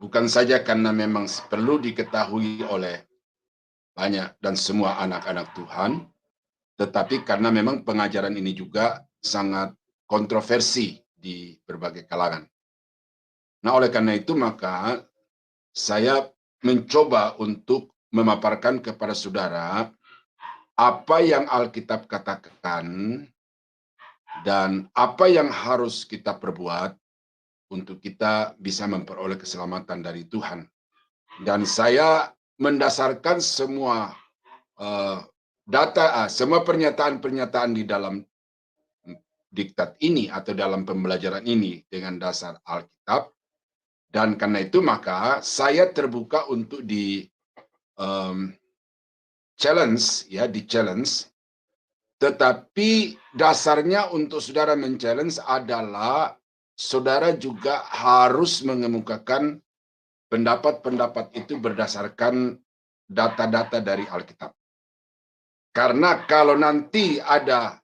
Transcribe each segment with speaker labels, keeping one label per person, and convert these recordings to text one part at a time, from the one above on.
Speaker 1: Bukan saja karena memang perlu diketahui oleh banyak dan semua anak-anak Tuhan, tetapi karena memang pengajaran ini juga sangat kontroversi di berbagai kalangan. Nah, oleh karena itu maka saya mencoba untuk memaparkan kepada saudara apa yang Alkitab katakan dan apa yang harus kita perbuat untuk kita bisa memperoleh keselamatan dari Tuhan. Dan saya mendasarkan semua semua pernyataan-pernyataan di dalam diktat ini atau dalam pembelajaran ini dengan dasar Alkitab. Dan karena itu maka saya terbuka untuk challenge. Tetapi dasarnya untuk saudara men-challenge adalah saudara juga harus mengemukakan pendapat-pendapat itu berdasarkan data-data dari Alkitab. Karena kalau nanti ada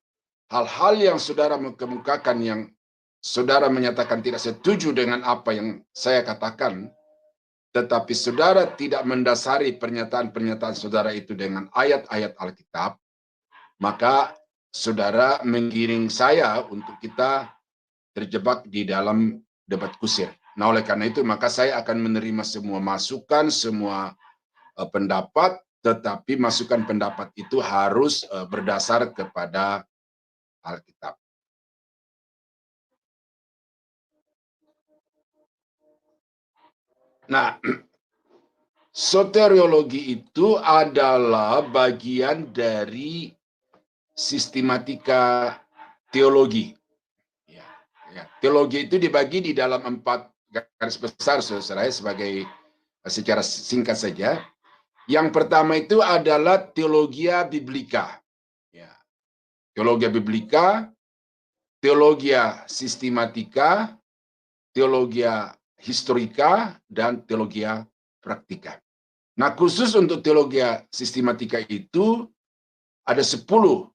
Speaker 1: hal-hal yang saudara mengemukakan yang saudara menyatakan tidak setuju dengan apa yang saya katakan, tetapi saudara tidak mendasari pernyataan-pernyataan saudara itu dengan ayat-ayat Alkitab, maka saudara menggiring saya untuk kita terjebak di dalam debat kusir. Nah, oleh karena itu maka saya akan menerima semua masukan, semua pendapat, tetapi masukan pendapat itu harus berdasar kepada Alkitab. Nah, soteriologi itu adalah bagian dari sistematika teologi. Teologi itu dibagi di dalam 4 garis besar, saudara, sebagai secara singkat saja. Yang pertama itu adalah teologia biblika. Teologia biblika, teologia sistematika, teologia historika, dan teologia praktika. Nah, khusus untuk teologia sistematika itu ada 10,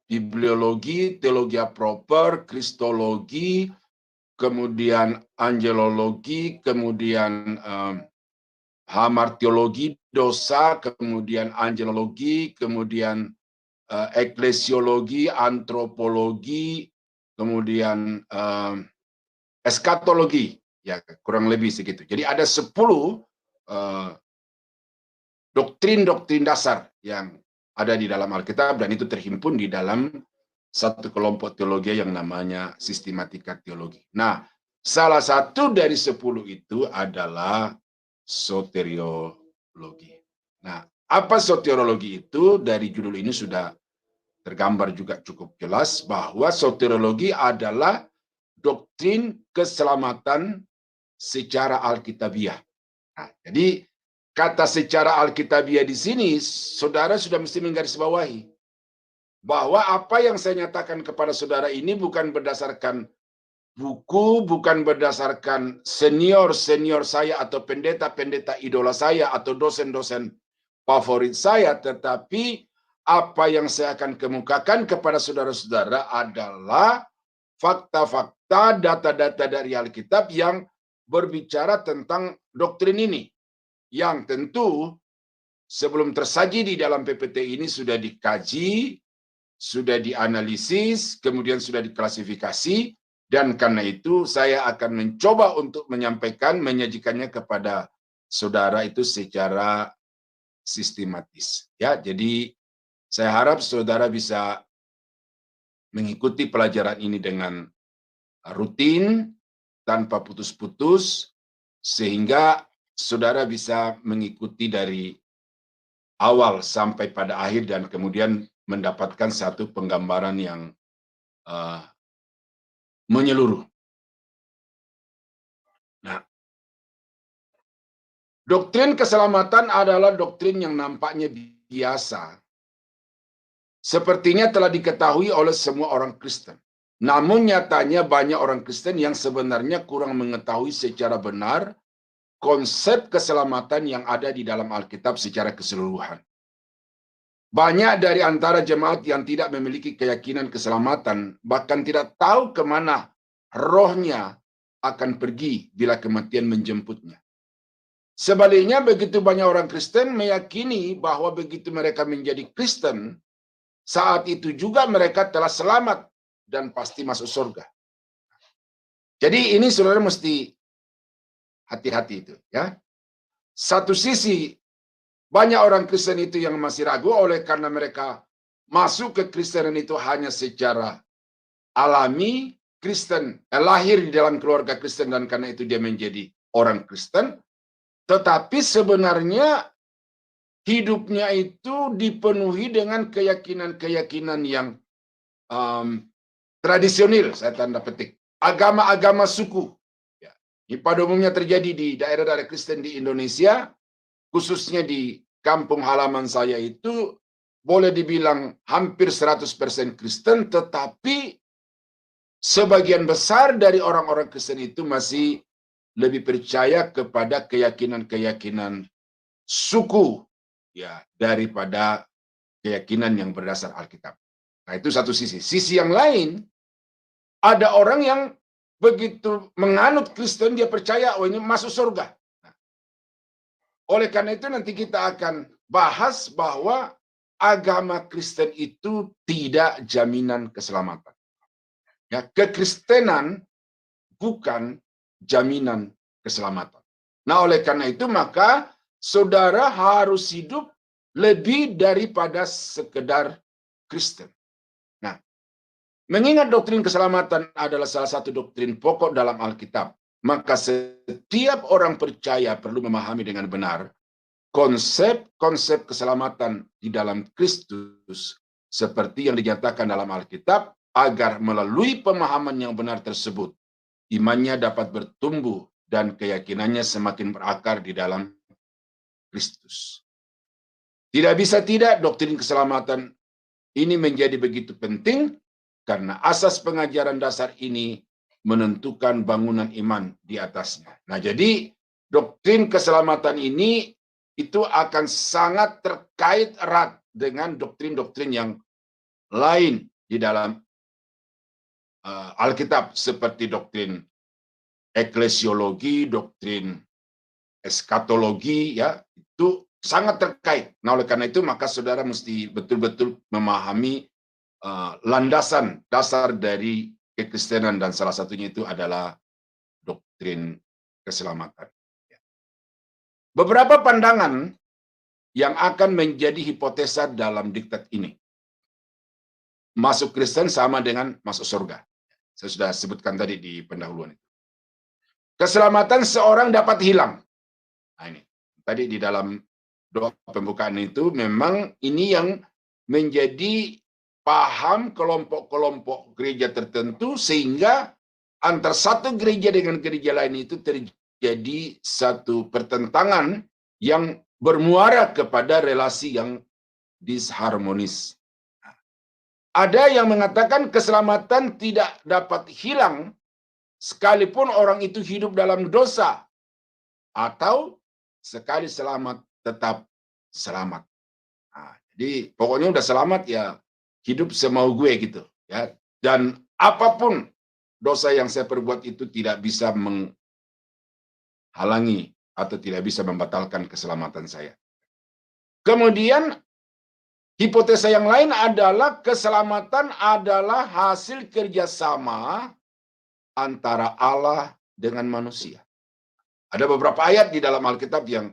Speaker 1: bibliologi, teologia proper, kristologi, kemudian angelologi, kemudian hamartiologi, dosa, kemudian angelologi, kemudian eklesiologi, antropologi, kemudian eskatologi, ya kurang lebih segitu. Jadi ada 10 doktrin-doktrin dasar yang ada di dalam Alkitab, dan itu terhimpun di dalam satu kelompok teologi yang namanya sistematika teologi. Nah, salah satu dari 10 itu adalah soteriologi. Nah, apa soteriologi itu? Dari judul ini sudah tergambar juga cukup jelas bahwa soteriologi adalah doktrin keselamatan secara alkitabiah. Nah, jadi kata secara alkitabiah di sini, saudara sudah mesti menggarisbawahi bahwa apa yang saya nyatakan kepada saudara ini bukan berdasarkan buku, bukan berdasarkan senior-senior saya atau pendeta-pendeta idola saya atau dosen-dosen favorit saya, tetapi apa yang saya akan kemukakan kepada saudara-saudara adalah fakta-fakta, data-data dari Alkitab yang berbicara tentang doktrin ini. Yang tentu sebelum tersaji di dalam PPT ini sudah dikaji, sudah dianalisis, kemudian sudah diklasifikasi, dan karena itu saya akan mencoba untuk menyampaikan, menyajikannya kepada saudara itu secara sistematis. Ya, jadi saya harap saudara bisa mengikuti pelajaran ini dengan rutin, tanpa putus-putus, sehingga saudara bisa mengikuti dari awal sampai pada akhir dan kemudian mendapatkan satu penggambaran yang menyeluruh. Nah, doktrin keselamatan adalah doktrin yang nampaknya biasa. Sepertinya telah diketahui oleh semua orang Kristen. Namun nyatanya banyak orang Kristen yang sebenarnya kurang mengetahui secara benar konsep keselamatan yang ada di dalam Alkitab secara keseluruhan. Banyak dari antara jemaat yang tidak memiliki keyakinan keselamatan, bahkan tidak tahu kemana rohnya akan pergi bila kematian menjemputnya. Sebaliknya, begitu banyak orang Kristen meyakini bahwa begitu mereka menjadi Kristen, saat itu juga mereka telah selamat dan pasti masuk surga. Jadi ini saudara mesti hati-hati itu, ya. Satu sisi banyak orang Kristen itu yang masih ragu oleh karena mereka masuk ke Kristenan itu hanya secara alami, Kristen, lahir di dalam keluarga Kristen dan karena itu dia menjadi orang Kristen. Tetapi sebenarnya hidupnya itu dipenuhi dengan keyakinan-keyakinan yang tradisional, saya tanda petik. Agama-agama suku. Ya. Ini pada umumnya terjadi di daerah-daerah Kristen di Indonesia, khususnya di kampung halaman saya itu, boleh dibilang hampir 100% Kristen, tetapi sebagian besar dari orang-orang Kristen itu masih lebih percaya kepada keyakinan-keyakinan suku, ya, daripada keyakinan yang berdasar Alkitab. Nah, itu satu sisi. Sisi yang lain, ada orang yang begitu menganut Kristen, dia percaya, oh ini masuk surga. Nah, oleh karena itu nanti kita akan bahas bahwa agama Kristen itu tidak jaminan keselamatan. Ya, kekristenan bukan jaminan keselamatan. Nah, oleh karena itu maka saudara harus hidup lebih daripada sekedar Kristen. Nah, mengingat doktrin keselamatan adalah salah satu doktrin pokok dalam Alkitab, maka setiap orang percaya perlu memahami dengan benar konsep-konsep keselamatan di dalam Kristus seperti yang dinyatakan dalam Alkitab, agar melalui pemahaman yang benar tersebut, imannya dapat bertumbuh dan keyakinannya semakin berakar di dalam Kristus. Tidak bisa tidak, doktrin keselamatan ini menjadi begitu penting karena asas pengajaran dasar ini menentukan bangunan iman di atasnya. Nah, jadi doktrin keselamatan ini itu akan sangat terkait erat dengan doktrin-doktrin yang lain di dalam Alkitab seperti doktrin eklesiologi, doktrin eskatologi, ya, itu sangat terkait. Nah, oleh karena itu maka saudara mesti betul-betul memahami landasan dasar dari kekristenan dan salah satunya itu adalah doktrin keselamatan. Beberapa pandangan yang akan menjadi hipotesa dalam diktat ini. Masuk Kristen sama dengan masuk surga. Saya sudah sebutkan tadi di pendahuluan itu. Keselamatan seorang dapat hilang. Nah, ini tadi di dalam doa pembukaan itu memang ini yang menjadi paham kelompok-kelompok gereja tertentu sehingga antar satu gereja dengan gereja lain itu terjadi satu pertentangan yang bermuara kepada relasi yang disharmonis. Ada yang mengatakan keselamatan tidak dapat hilang sekalipun orang itu hidup dalam dosa, atau sekali selamat tetap selamat. Nah, jadi pokoknya udah selamat ya hidup semau gue gitu, ya. Dan apapun dosa yang saya perbuat itu tidak bisa menghalangi atau tidak bisa membatalkan keselamatan saya. Kemudian hipotesa yang lain adalah keselamatan adalah hasil kerjasama antara Allah dengan manusia. Ada beberapa ayat di dalam Alkitab yang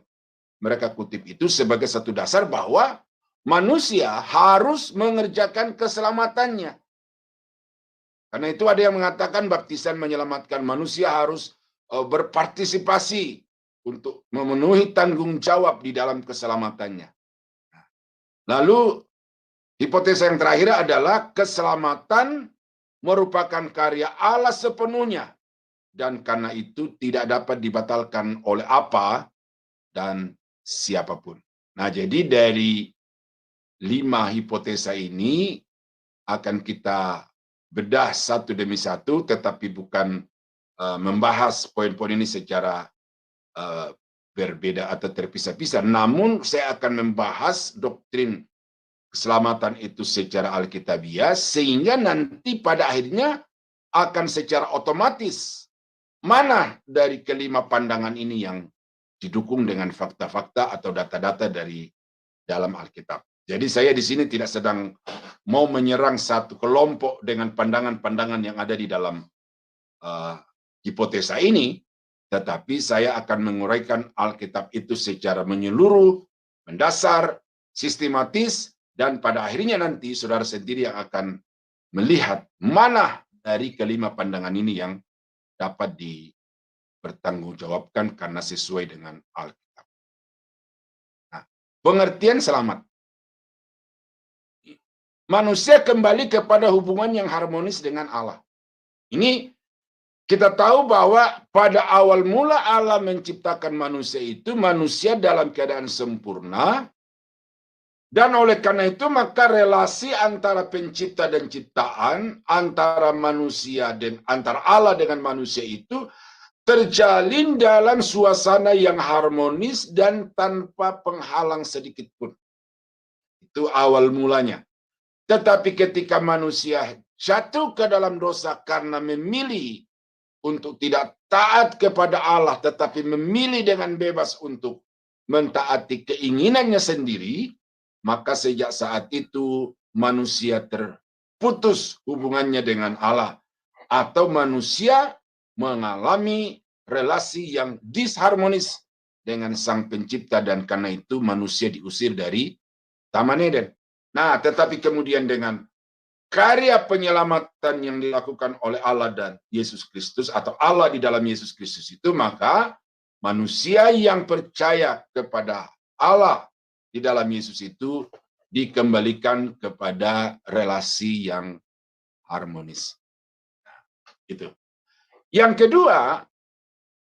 Speaker 1: mereka kutip itu sebagai satu dasar bahwa manusia harus mengerjakan keselamatannya. Karena itu ada yang mengatakan baptisan menyelamatkan manusia harus berpartisipasi untuk memenuhi tanggung jawab di dalam keselamatannya. Lalu hipotesa yang terakhir adalah keselamatan merupakan karya Allah sepenuhnya dan karena itu tidak dapat dibatalkan oleh apa dan siapapun. Nah, jadi dari 5 hipotesa ini akan kita bedah satu demi satu, tetapi bukan membahas poin-poin ini secara berbeda atau terpisah-pisah. Namun saya akan membahas doktrin keselamatan itu secara alkitabiah sehingga nanti pada akhirnya akan secara otomatis mana dari kelima pandangan ini yang didukung dengan fakta-fakta atau data-data dari dalam Alkitab. Jadi saya di sini tidak sedang mau menyerang satu kelompok dengan pandangan-pandangan yang ada di dalam hipotesa ini, tetapi saya akan menguraikan Alkitab itu secara menyeluruh, mendasar, sistematis, dan pada akhirnya nanti saudara sendiri yang akan melihat mana dari kelima pandangan ini yang dapat dipertanggungjawabkan karena sesuai dengan Alkitab. Nah, pengertian selamat. Manusia kembali kepada hubungan yang harmonis dengan Allah. Ini kita tahu bahwa pada awal mula Allah menciptakan manusia itu, manusia dalam keadaan sempurna, dan oleh karena itu maka relasi antara pencipta dan ciptaan, antara manusia dan antara Allah dengan manusia itu terjalin dalam suasana yang harmonis dan tanpa penghalang sedikit pun. Itu awal mulanya. Tetapi ketika manusia jatuh ke dalam dosa karena memilih untuk tidak taat kepada Allah, tetapi memilih dengan bebas untuk mentaati keinginannya sendiri, maka sejak saat itu manusia terputus hubungannya dengan Allah. Atau manusia mengalami relasi yang disharmonis dengan Sang Pencipta, dan karena itu manusia diusir dari Taman Eden. Nah, tetapi kemudian dengan karya penyelamatan yang dilakukan oleh Allah dan Yesus Kristus, atau Allah di dalam Yesus Kristus itu, maka manusia yang percaya kepada Allah di dalam Yesus itu dikembalikan kepada relasi yang harmonis. Nah, itu. Yang kedua,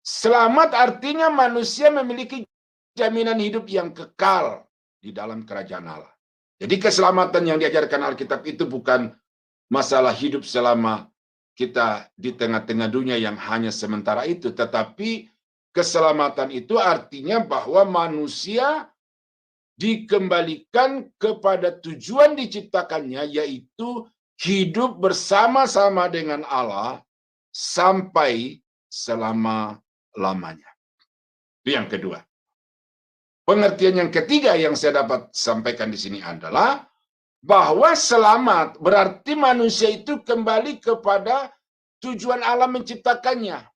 Speaker 1: selamat artinya manusia memiliki jaminan hidup yang kekal di dalam kerajaan Allah. Jadi keselamatan yang diajarkan Alkitab itu bukan masalah hidup selama kita di tengah-tengah dunia yang hanya sementara itu, tetapi keselamatan itu artinya bahwa manusia dikembalikan kepada tujuan diciptakannya, yaitu hidup bersama-sama dengan Allah sampai selama-lamanya. Itu yang kedua. Pengertian yang ketiga yang saya dapat sampaikan di sini adalah bahwa selamat berarti manusia itu kembali kepada tujuan Allah menciptakannya.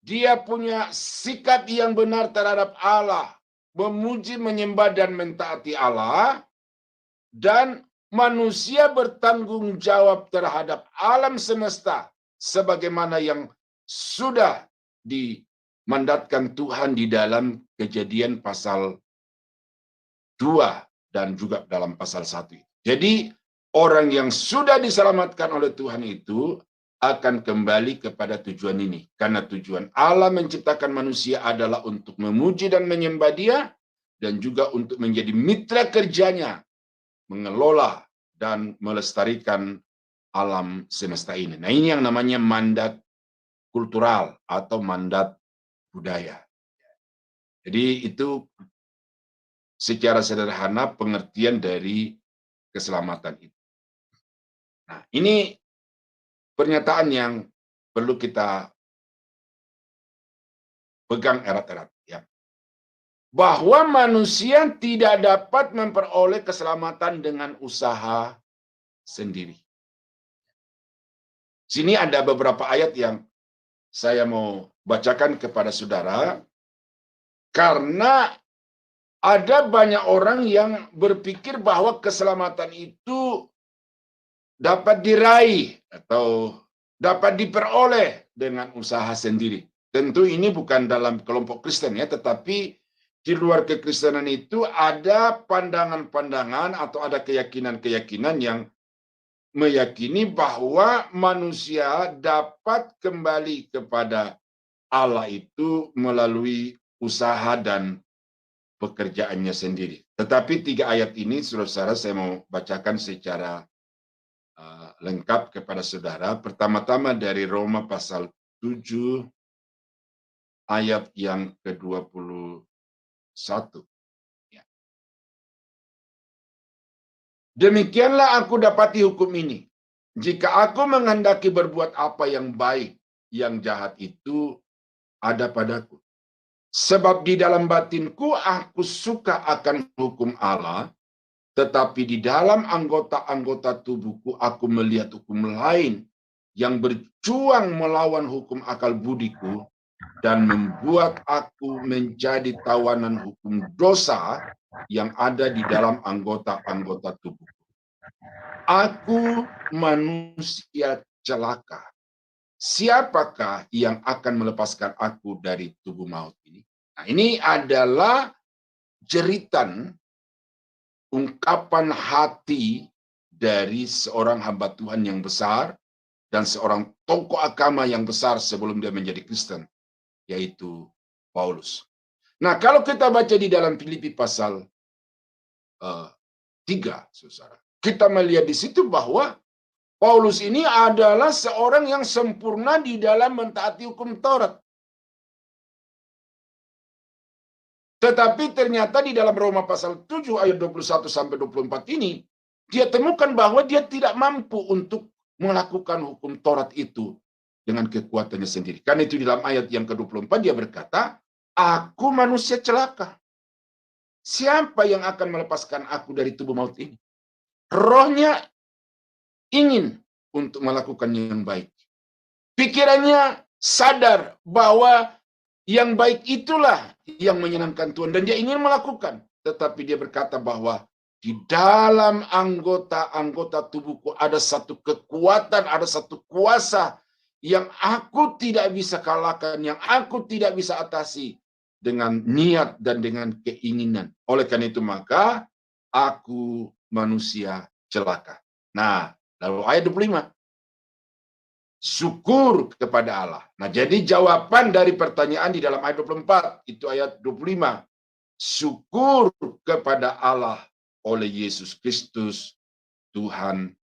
Speaker 1: Dia punya sikap yang benar terhadap Allah, memuji, menyembah, dan mentaati Allah, dan manusia bertanggung jawab terhadap alam semesta sebagaimana yang sudah dimandatkan Tuhan di dalam Kejadian pasal 2 dan juga dalam pasal 1. Jadi orang yang sudah diselamatkan oleh Tuhan itu akan kembali kepada tujuan ini. Karena tujuan Allah menciptakan manusia adalah untuk memuji dan menyembah Dia, dan juga untuk menjadi mitra kerjanya, mengelola dan melestarikan alam semesta ini. Nah, ini yang namanya mandat kultural atau mandat budaya. Jadi itu secara sederhana pengertian dari keselamatan itu. Nah, ini pernyataan yang perlu kita pegang erat-erat, ya. Bahwa manusia tidak dapat memperoleh keselamatan dengan usaha sendiri. Sini ada beberapa ayat yang saya mau bacakan kepada saudara, karena ada banyak orang yang berpikir bahwa keselamatan itu dapat diraih atau dapat diperoleh dengan usaha sendiri. Tentu ini bukan dalam kelompok Kristen, ya, tetapi di luar kekristenan itu ada pandangan-pandangan atau ada keyakinan-keyakinan yang meyakini bahwa manusia dapat kembali kepada Allah itu melalui usaha dan pekerjaannya sendiri. Tetapi 3 ayat ini, saudara-saudara, saya mau bacakan secara lengkap kepada saudara. Pertama-tama dari Roma pasal 7 ayat yang ke-21. Ya. Demikianlah aku dapati hukum ini. Jika aku menghendaki berbuat apa yang baik, yang jahat itu ada padaku. Sebab di dalam batinku aku suka akan hukum Allah, tetapi di dalam anggota-anggota tubuhku aku melihat hukum lain yang berjuang melawan hukum akal budiku dan membuat aku menjadi tawanan hukum dosa yang ada di dalam anggota-anggota tubuhku. Aku manusia celaka. Siapakah yang akan melepaskan aku dari tubuh maut ini? Nah, ini adalah jeritan ungkapan hati dari seorang hamba Tuhan yang besar dan seorang tokoh agama yang besar sebelum dia menjadi Kristen, yaitu Paulus. Nah, kalau kita baca di dalam Filipi pasal 3, saudara, kita melihat di situ bahwa Paulus ini adalah seorang yang sempurna di dalam mentaati hukum Taurat. Tetapi ternyata di dalam Roma pasal 7 ayat 21 sampai 24 ini, dia temukan bahwa dia tidak mampu untuk melakukan hukum Taurat itu dengan kekuatannya sendiri. Karena itu di dalam ayat yang ke-24 dia berkata, aku manusia celaka. Siapa yang akan melepaskan aku dari tubuh maut ini? Rohnya ingin untuk melakukan yang baik. Pikirannya sadar bahwa yang baik itulah yang menyenangkan Tuhan dan dia ingin melakukan. Tetapi dia berkata bahwa di dalam anggota-anggota tubuhku ada satu kekuatan, ada satu kuasa yang aku tidak bisa kalahkan, yang aku tidak bisa atasi dengan niat dan dengan keinginan. Oleh karena itu maka aku manusia celaka. Nah, lalu ayat 25. Syukur kepada Allah. Nah, jadi jawaban dari pertanyaan di dalam ayat 24, itu ayat 25. Syukur kepada Allah oleh Yesus Kristus, Tuhan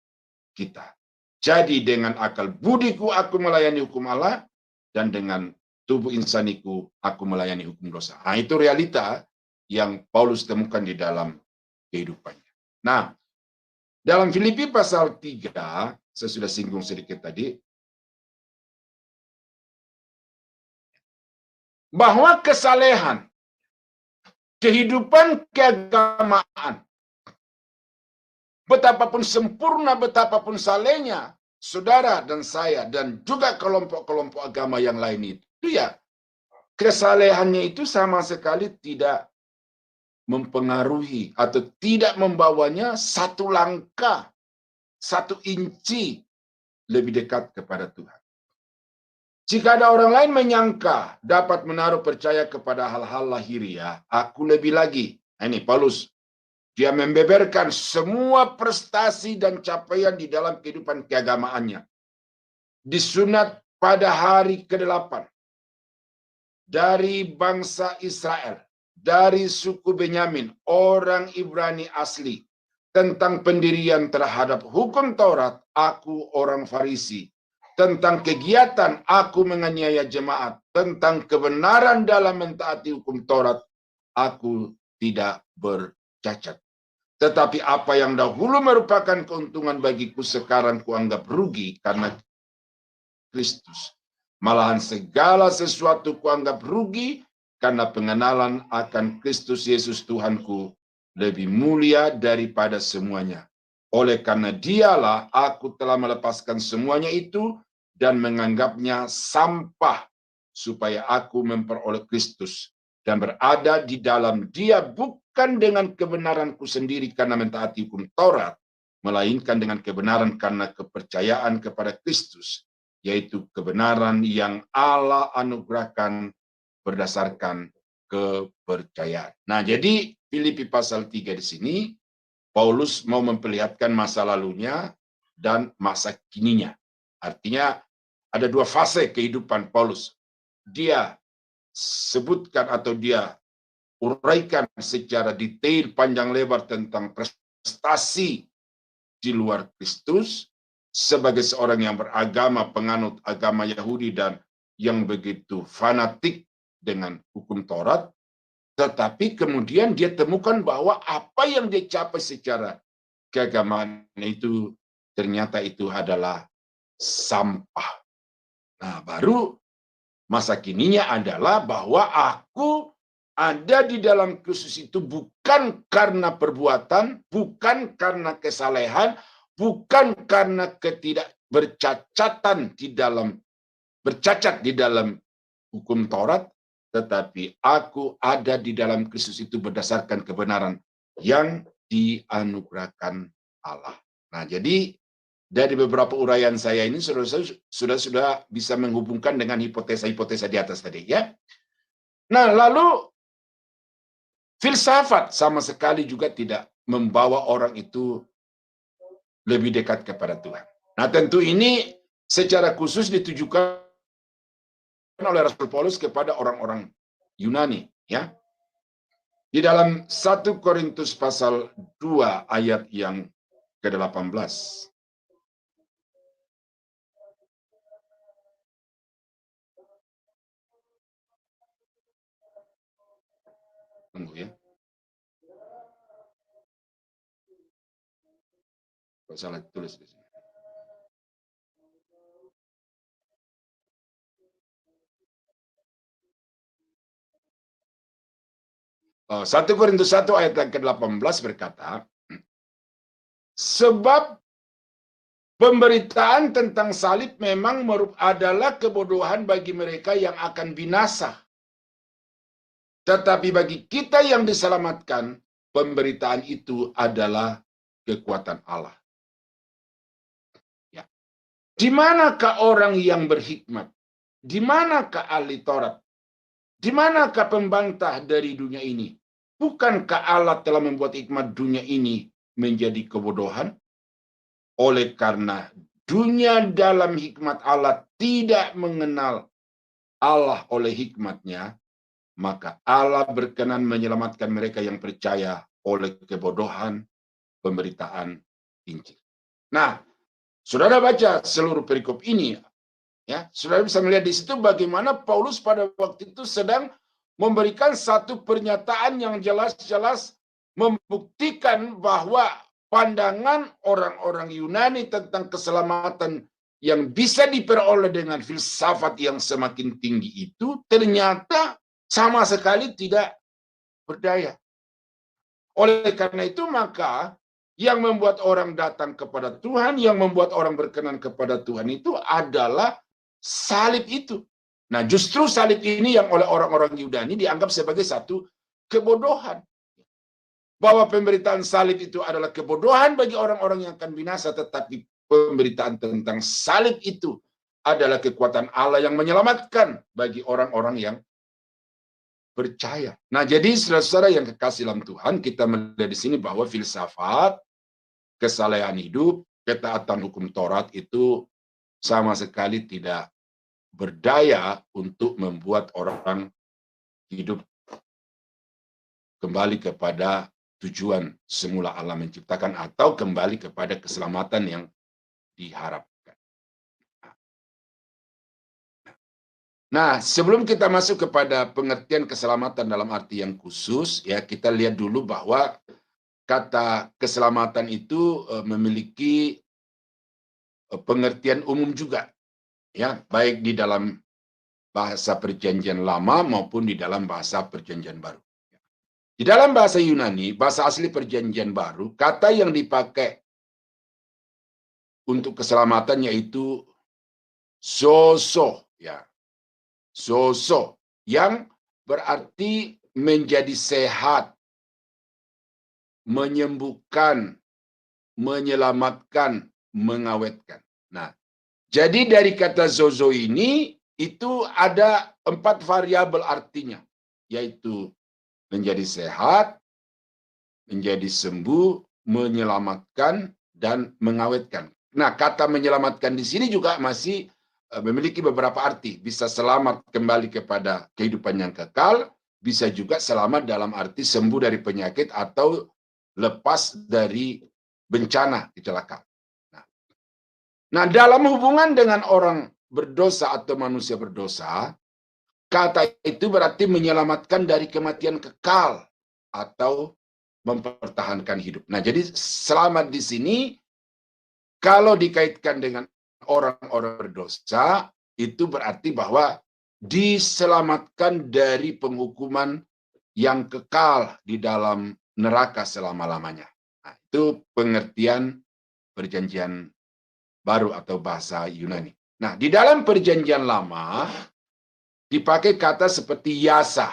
Speaker 1: kita. Jadi dengan akal budiku aku melayani hukum Allah, dan dengan tubuh insaniku aku melayani hukum dosa. Nah, itu realita yang Paulus temukan di dalam kehidupannya. Nah, dalam Filipi pasal 3, saya sudah singgung sedikit tadi, bahwa kesalehan, kehidupan keagamaan, betapapun sempurna, betapapun salehnya, saudara dan saya, dan juga kelompok-kelompok agama yang lain itu ya, kesalehannya itu sama sekali tidak mempengaruhi atau tidak membawanya satu langkah, satu inci lebih dekat kepada Tuhan. Jika ada orang lain menyangka dapat menaruh percaya kepada hal-hal lahiriah, aku lebih lagi. Nah, ini Paulus. Dia membeberkan semua prestasi dan capaian di dalam kehidupan keagamaannya. Disunat pada hari ke-8 dari bangsa Israel, dari suku Benyamin, orang Ibrani asli. Tentang pendirian terhadap hukum Taurat, aku orang Farisi. Tentang kegiatan aku menganiaya jemaat, tentang kebenaran dalam mentaati hukum Taurat, aku tidak bercacat. Tetapi apa yang dahulu merupakan keuntungan bagiku sekarang kuanggap rugi karena Kristus. Malahan segala sesuatu kuanggap rugi karena pengenalan akan Kristus Yesus Tuhanku lebih mulia daripada semuanya. Oleh karena dialah aku telah melepaskan semuanya itu dan menganggapnya sampah supaya aku memperoleh Kristus dan berada di dalam dia bukan dengan kebenaranku sendiri karena mentaati hukum Taurat, melainkan dengan kebenaran karena kepercayaan kepada Kristus, yaitu kebenaran yang Allah anugerahkan berdasarkan kepercayaan. Nah, jadi Filipi pasal 3 di sini Paulus mau memperlihatkan masa lalunya dan masa kininya. Artinya ada dua fase kehidupan Paulus. Dia sebutkan atau dia uraikan secara detail panjang lebar tentang prestasi di luar Kristus sebagai seorang yang beragama, penganut agama Yahudi dan yang begitu fanatik dengan hukum Taurat. Tetapi kemudian dia temukan bahwa apa yang dia capai secara keagamaan itu ternyata itu adalah sampah. Nah, baru Masa kininya adalah bahwa aku ada di dalam Kristus itu bukan karena perbuatan, bukan karena kesalehan, bukan karena ketidakbercacatan bercacat di dalam hukum Taurat, tetapi aku ada di dalam Kristus itu berdasarkan kebenaran yang dianugerahkan Allah. Nah, jadi dari beberapa uraian saya ini sudah bisa menghubungkan dengan hipotesa-hipotesa di atas tadi, ya. Nah, lalu filsafat sama sekali juga tidak membawa orang itu lebih dekat kepada Tuhan. Nah, tentu ini secara khusus ditujukan oleh Rasul Paulus kepada orang-orang Yunani, ya. Di dalam 1 Korintus pasal 2 ayat yang ke-18. Tunggu ya. Kok salah tulis di sini. 1 Korintus 1 ayat yang ke-18 berkata, sebab pemberitaan tentang salib memang adalah kebodohan bagi mereka yang akan binasa. Tetapi bagi kita yang diselamatkan, pemberitaan itu adalah kekuatan Allah. Ya. Di manakah orang yang berhikmat? Di manakah ahli Taurat? Di manakah pembantah dari dunia ini? Bukankah Allah telah membuat hikmat dunia ini menjadi kebodohan? Oleh karena dunia dalam hikmat Allah tidak mengenal Allah oleh hikmatnya, maka Allah berkenan menyelamatkan mereka yang percaya oleh kebodohan pemberitaan Injil. Nah, saudara baca seluruh perikop ini, ya, saudara bisa melihat di situ bagaimana Paulus pada waktu itu sedang memberikan satu pernyataan yang jelas-jelas membuktikan bahwa pandangan orang-orang Yunani tentang keselamatan yang bisa diperoleh dengan filsafat yang semakin tinggi itu ternyata sama sekali tidak berdaya. Oleh karena itu maka yang membuat orang datang kepada Tuhan, yang membuat orang berkenan kepada Tuhan itu adalah salib itu. Nah, justru salib ini yang oleh orang-orang Yunani dianggap sebagai satu kebodohan. Bahwa pemberitaan salib itu adalah kebodohan bagi orang-orang yang akan binasa, tetapi pemberitaan tentang salib itu adalah kekuatan Allah yang menyelamatkan bagi orang-orang yang percaya. Nah, jadi saudara-saudara yang kekasih dalam Tuhan, kita melihat di sini bahwa filsafat, kesalehan hidup, ketaatan hukum Taurat itu sama sekali tidak berdaya untuk membuat orang hidup kembali kepada tujuan semula Allah menciptakan atau kembali kepada keselamatan yang diharapkan. Nah, sebelum kita masuk kepada pengertian keselamatan dalam arti yang khusus, ya kita lihat dulu bahwa kata keselamatan itu memiliki pengertian umum juga, ya, baik di dalam bahasa Perjanjian Lama maupun di dalam bahasa Perjanjian Baru. Di dalam bahasa Yunani, bahasa asli Perjanjian Baru, kata yang dipakai untuk keselamatan yaitu zozo, ya, zozo, yang berarti menjadi sehat, menyembuhkan, menyelamatkan, mengawetkan. Nah, jadi dari kata zozo ini itu ada 4 variabel artinya, yaitu menjadi sehat, menjadi sembuh, menyelamatkan, dan mengawetkan. Nah, kata menyelamatkan di sini juga masih memiliki beberapa arti. Bisa selamat kembali kepada kehidupan yang kekal, bisa juga selamat dalam arti sembuh dari penyakit atau lepas dari bencana kecelakaan. Nah, dalam hubungan dengan orang berdosa atau manusia berdosa, kata itu berarti menyelamatkan dari kematian kekal atau mempertahankan hidup. Nah, jadi selamat di sini kalau dikaitkan dengan orang-orang berdosa, itu berarti bahwa diselamatkan dari penghukuman yang kekal di dalam neraka selama-lamanya. Nah, itu pengertian perjanjian baru atau bahasa Yunani. Nah, di dalam perjanjian lama dipakai kata seperti yasa,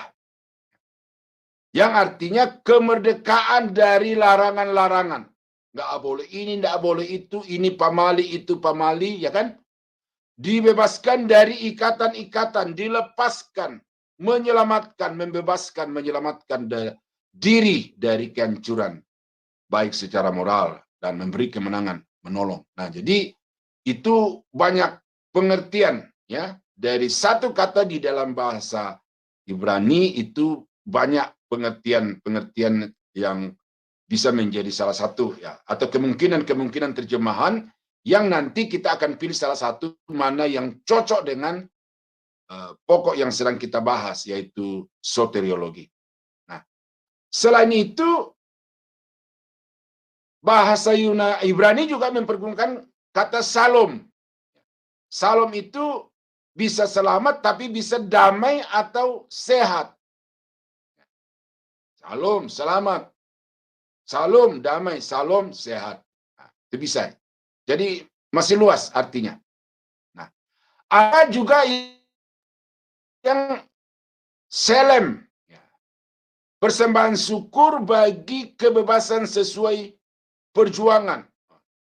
Speaker 1: yang artinya kemerdekaan dari larangan-larangan. Nggak boleh ini, nggak boleh itu, ini pamali, itu pamali, ya kan? Dibebaskan dari ikatan-ikatan, dilepaskan, menyelamatkan, membebaskan, menyelamatkan diri dari kehancuran, baik secara moral dan memberi kemenangan, menolong. Nah, jadi itu banyak pengertian ya dari satu kata di dalam bahasa Ibrani itu banyak pengertian yang bisa menjadi salah satu ya atau kemungkinan terjemahan yang nanti kita akan pilih salah satu mana yang cocok dengan pokok yang sedang kita bahas yaitu soteriologi. Nah, selain itu bahasa Ibrani juga mempergunakan kata salom. Salom itu bisa selamat tapi bisa damai atau sehat. Salom, selamat. Salom, damai. Salom, sehat. Nah, itu bisa. Jadi masih luas artinya. Nah, ada juga yang selem. Persembahan syukur bagi kebebasan sesuai perjuangan.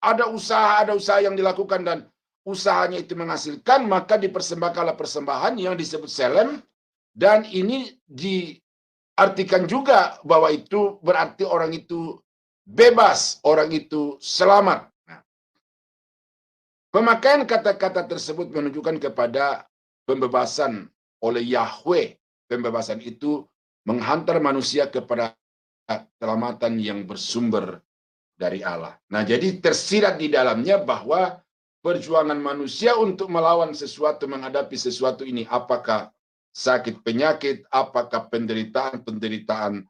Speaker 1: Ada usaha yang dilakukan dan usahanya itu menghasilkan, maka dipersembahkanlah persembahan yang disebut selem. Dan ini diartikan juga bahwa itu berarti orang itu bebas, orang itu selamat. Nah, pemakaian kata-kata tersebut menunjukkan kepada pembebasan oleh Yahweh. Pembebasan itu menghantar manusia kepada keselamatan yang bersumber dari Allah. Nah, jadi tersirat di dalamnya bahwa perjuangan manusia untuk melawan sesuatu, menghadapi sesuatu ini, apakah sakit penyakit, apakah penderitaan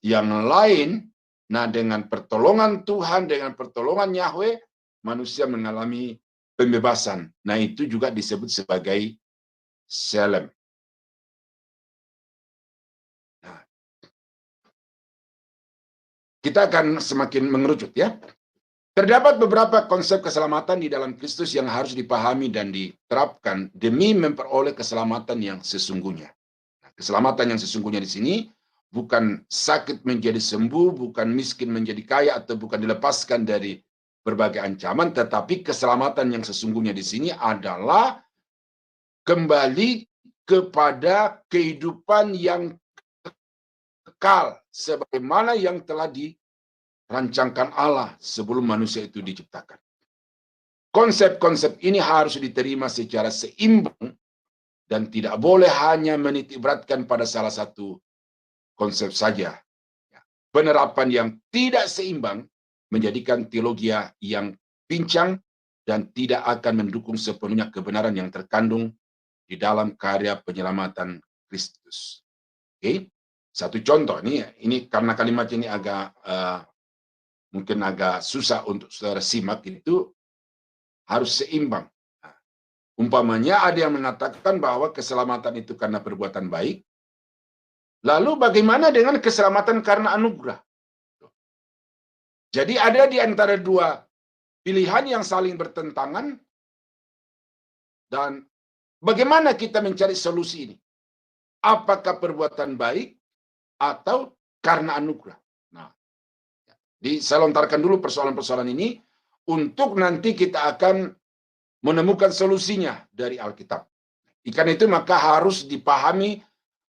Speaker 1: yang lain, nah dengan pertolongan Tuhan, dengan pertolongan Yahweh, manusia mengalami pembebasan. Nah, itu juga disebut sebagai selem. Nah, kita akan semakin mengerucut ya. Terdapat beberapa konsep keselamatan di dalam Kristus yang harus dipahami dan diterapkan demi memperoleh keselamatan yang sesungguhnya. Nah, keselamatan yang sesungguhnya di sini bukan sakit menjadi sembuh, bukan miskin menjadi kaya, atau bukan dilepaskan dari berbagai ancaman, tetapi keselamatan yang sesungguhnya di sini adalah kembali kepada kehidupan yang kekal, sebagaimana yang telah dirancangkan Allah sebelum manusia itu diciptakan. Konsep-konsep ini harus diterima secara seimbang dan tidak boleh hanya menitikberatkan pada salah satu konsep saja. Penerapan yang tidak seimbang menjadikan teologi yang pincang dan tidak akan mendukung sepenuhnya kebenaran yang terkandung di dalam karya penyelamatan Kristus. Oke, satu contoh ini karena kalimat ini agak mungkin agak susah untuk saudara simak, itu harus seimbang. Nah, umpamanya ada yang mengatakan bahwa keselamatan itu karena perbuatan baik. Lalu bagaimana dengan keselamatan karena anugerah? Jadi ada di antara dua pilihan yang saling bertentangan, dan bagaimana kita mencari solusi ini? Apakah perbuatan baik atau karena anugerah? Nah, saya lontarkan dulu persoalan-persoalan ini untuk nanti kita akan menemukan solusinya dari Alkitab. Karena itu maka harus dipahami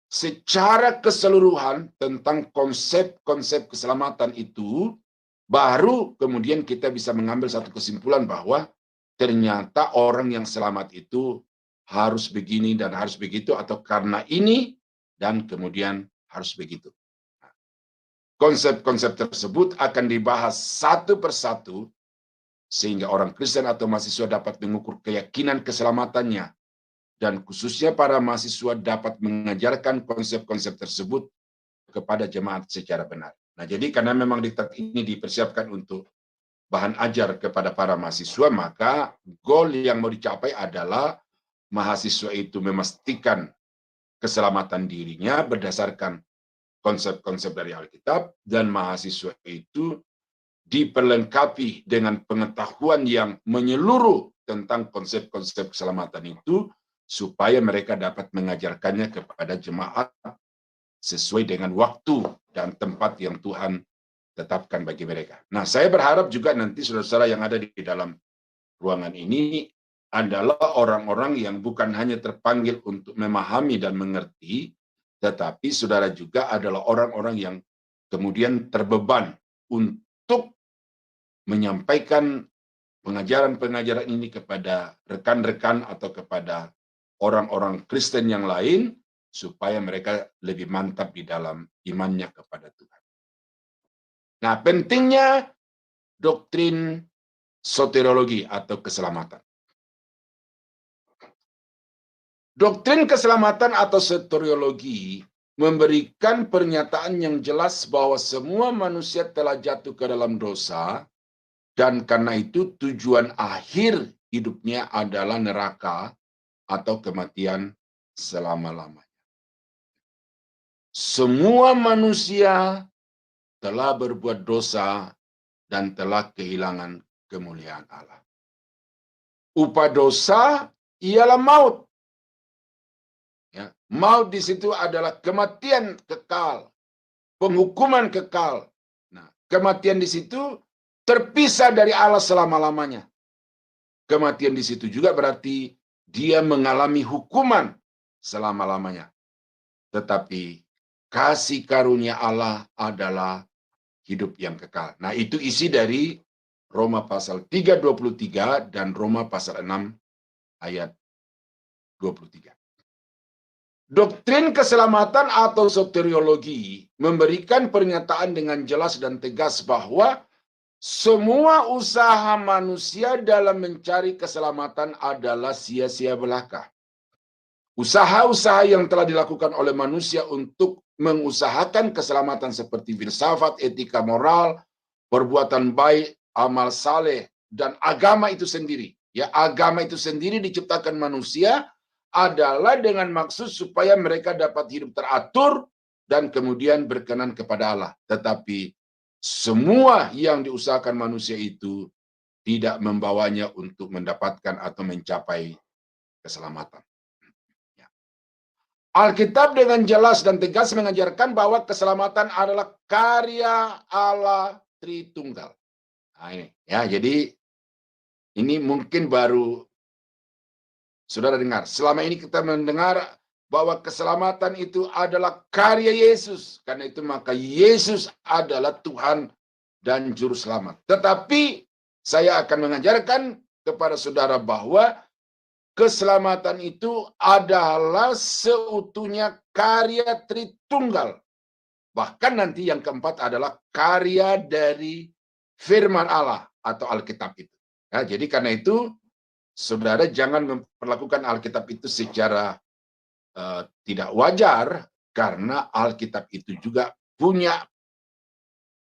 Speaker 1: secara keseluruhan tentang konsep-konsep keselamatan itu, baru kemudian kita bisa mengambil satu kesimpulan bahwa ternyata orang yang selamat itu harus begini dan harus begitu, atau karena ini dan kemudian harus begitu. Konsep-konsep tersebut akan dibahas satu persatu sehingga orang Kristen atau mahasiswa dapat mengukur keyakinan keselamatannya, dan khususnya para mahasiswa dapat mengajarkan konsep-konsep tersebut kepada jemaat secara benar. Nah, jadi karena memang diktat ini dipersiapkan untuk bahan ajar kepada para mahasiswa, maka goal yang mau dicapai adalah mahasiswa itu memastikan keselamatan dirinya berdasarkan konsep-konsep dari Alkitab, dan mahasiswa itu diperlengkapi dengan pengetahuan yang menyeluruh tentang konsep-konsep keselamatan itu, supaya mereka dapat mengajarkannya kepada jemaat sesuai dengan waktu dan tempat yang Tuhan tetapkan bagi mereka. Nah, saya berharap juga nanti saudara-saudara yang ada di dalam ruangan ini adalah orang-orang yang bukan hanya terpanggil untuk memahami dan mengerti, tetapi saudara juga adalah orang-orang yang kemudian terbeban untuk menyampaikan pengajaran-pengajaran ini kepada rekan-rekan atau kepada orang-orang Kristen yang lain, supaya mereka lebih mantap di dalam imannya kepada Tuhan. Nah, pentingnya doktrin soteriologi atau keselamatan. Doktrin keselamatan atau soteriologi memberikan pernyataan yang jelas bahwa semua manusia telah jatuh ke dalam dosa, dan karena itu tujuan akhir hidupnya adalah neraka atau kematian selama-lamanya. Semua manusia telah berbuat dosa dan telah kehilangan kemuliaan Allah. Upah dosa ialah maut. Ya, maut di situ adalah kematian kekal, penghukuman kekal. Nah, kematian di situ terpisah dari Allah selama-lamanya. Kematian di situ juga berarti dia mengalami hukuman selama-lamanya. Tetapi kasih karunia Allah adalah hidup yang kekal. Nah, itu isi dari Roma pasal 3:23 dan Roma pasal 6 ayat 23. Doktrin keselamatan atau soteriologi memberikan pernyataan dengan jelas dan tegas bahwa semua usaha manusia dalam mencari keselamatan adalah sia-sia belaka. Usaha-usaha yang telah dilakukan oleh manusia untuk mengusahakan keselamatan seperti filsafat, etika moral, perbuatan baik, amal saleh, dan agama itu sendiri. Ya, agama itu sendiri diciptakan manusia adalah dengan maksud supaya mereka dapat hidup teratur dan kemudian berkenan kepada Allah. Tetapi semua yang diusahakan manusia itu tidak membawanya untuk mendapatkan atau mencapai keselamatan. Alkitab dengan jelas dan tegas mengajarkan bahwa keselamatan adalah karya Allah Tritunggal. Nah, ini ya, jadi ini mungkin baru saudara dengar. Selama ini kita mendengar bahwa keselamatan itu adalah karya Yesus. Karena itu maka Yesus adalah Tuhan dan Juru Selamat. Tetapi saya akan mengajarkan kepada saudara bahwa keselamatan itu adalah seutuhnya karya Tritunggal. Bahkan nanti yang keempat adalah karya dari firman Allah atau Alkitab itu. Ya, jadi karena itu, saudara jangan memperlakukan Alkitab itu secara tidak wajar, karena Alkitab itu juga punya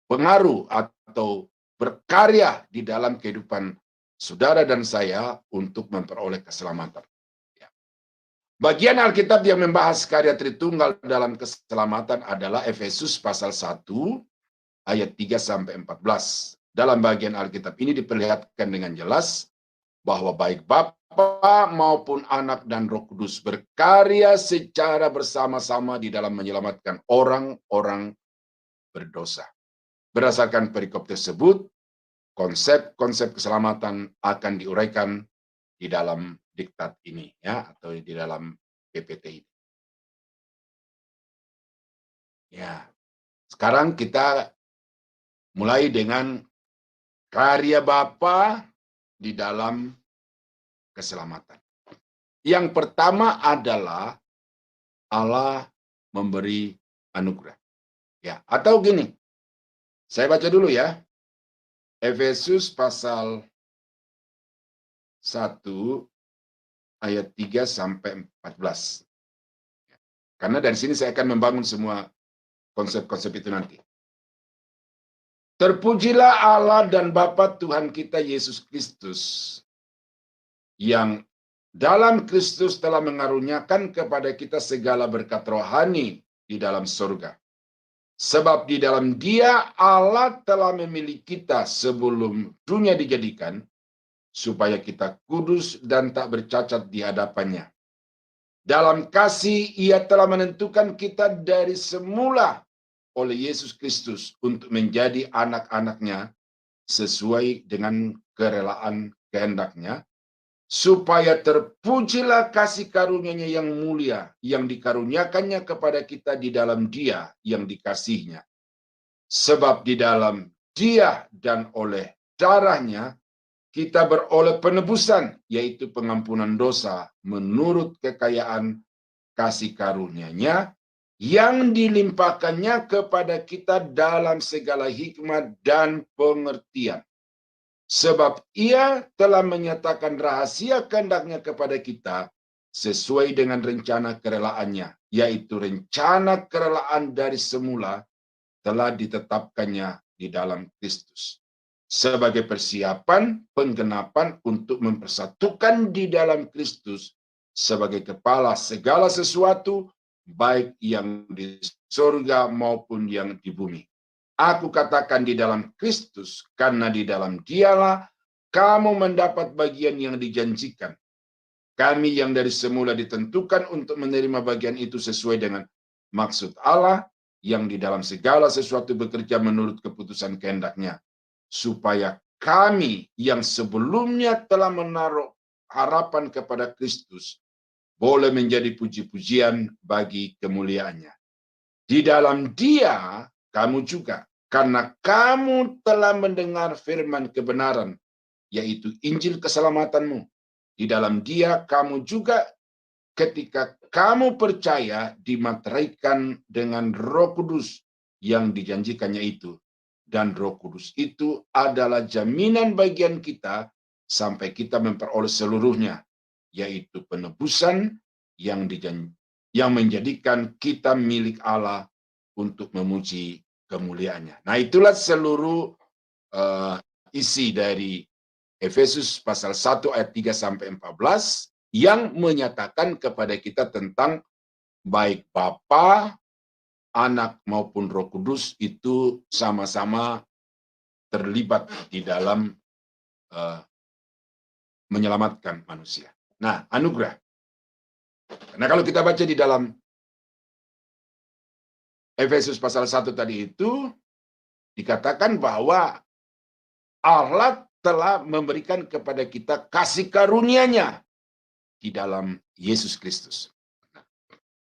Speaker 1: pengaruh atau berkarya di dalam kehidupan saudara dan saya untuk memperoleh keselamatan. Ya. Bagian Alkitab yang membahas karya Tritunggal dalam keselamatan adalah Efesus pasal 1 ayat 3-14. Dalam bagian Alkitab ini diperlihatkan dengan jelas bahwa baik Bapa maupun Anak dan Roh Kudus berkarya secara bersama-sama di dalam menyelamatkan orang-orang berdosa. Berdasarkan perikop tersebut, konsep-konsep keselamatan akan diuraikan di dalam diktat ini, ya, atau di dalam PPT ini. Ya, sekarang kita mulai dengan karya Bapa di dalam keselamatan. Yang pertama adalah Allah memberi anugerah. Ya, atau gini, saya baca dulu ya. Efesus pasal 1 ayat 3-14. Karena dari sini saya akan membangun semua konsep-konsep itu nanti. Terpujilah Allah dan Bapa Tuhan kita Yesus Kristus, yang dalam Kristus telah mengaruniakan kepada kita segala berkat rohani di dalam surga. Sebab di dalam Dia Allah telah memilih kita sebelum dunia dijadikan, supaya kita kudus dan tak bercacat di hadapannya. Dalam kasih Ia telah menentukan kita dari semula oleh Yesus Kristus untuk menjadi anak-anaknya sesuai dengan kerelaan kehendak-Nya, supaya terpujilah kasih karunia-Nya yang mulia, yang dikaruniakannya kepada kita di dalam Dia yang dikasihinya. Sebab di dalam Dia dan oleh darah-Nya, kita beroleh penebusan, yaitu pengampunan dosa, menurut kekayaan kasih karunia-Nya, yang dilimpahkannya kepada kita dalam segala hikmat dan pengertian. Sebab Ia telah menyatakan rahasia kehendak-Nya kepada kita sesuai dengan rencana kerelaannya, yaitu rencana kerelaan dari semula telah ditetapkannya di dalam Kristus sebagai persiapan penggenapan untuk mempersatukan di dalam Kristus sebagai kepala segala sesuatu, baik yang di surga maupun yang di bumi. Aku katakan di dalam Kristus, karena di dalam Dialah kamu mendapat bagian yang dijanjikan. Kami yang dari semula ditentukan untuk menerima bagian itu sesuai dengan maksud Allah, yang di dalam segala sesuatu bekerja menurut keputusan kehendak-Nya, supaya kami yang sebelumnya telah menaruh harapan kepada Kristus boleh menjadi puji-pujian bagi kemuliaan-Nya. Di dalam Dia kamu juga, karena kamu telah mendengar firman kebenaran, yaitu Injil keselamatanmu. Di dalam Dia kamu juga, ketika kamu percaya, dimateraikan dengan Roh Kudus yang dijanjikannya itu. Dan Roh Kudus itu adalah jaminan bagian kita sampai kita memperoleh seluruhnya, yaitu penebusan yang menjadikan kita milik Allah untuk memuji kemuliaan-Nya. Nah, itulah seluruh isi dari Efesus pasal 1 ayat 3 sampai 14 yang menyatakan kepada kita tentang baik Bapa, Anak maupun Roh Kudus itu sama-sama terlibat di dalam menyelamatkan manusia. Nah, anugerah. Nah, kalau kita baca di dalam Efesus pasal 1 tadi itu, dikatakan bahwa Allah telah memberikan kepada kita kasih karunia-Nya di dalam Yesus Kristus.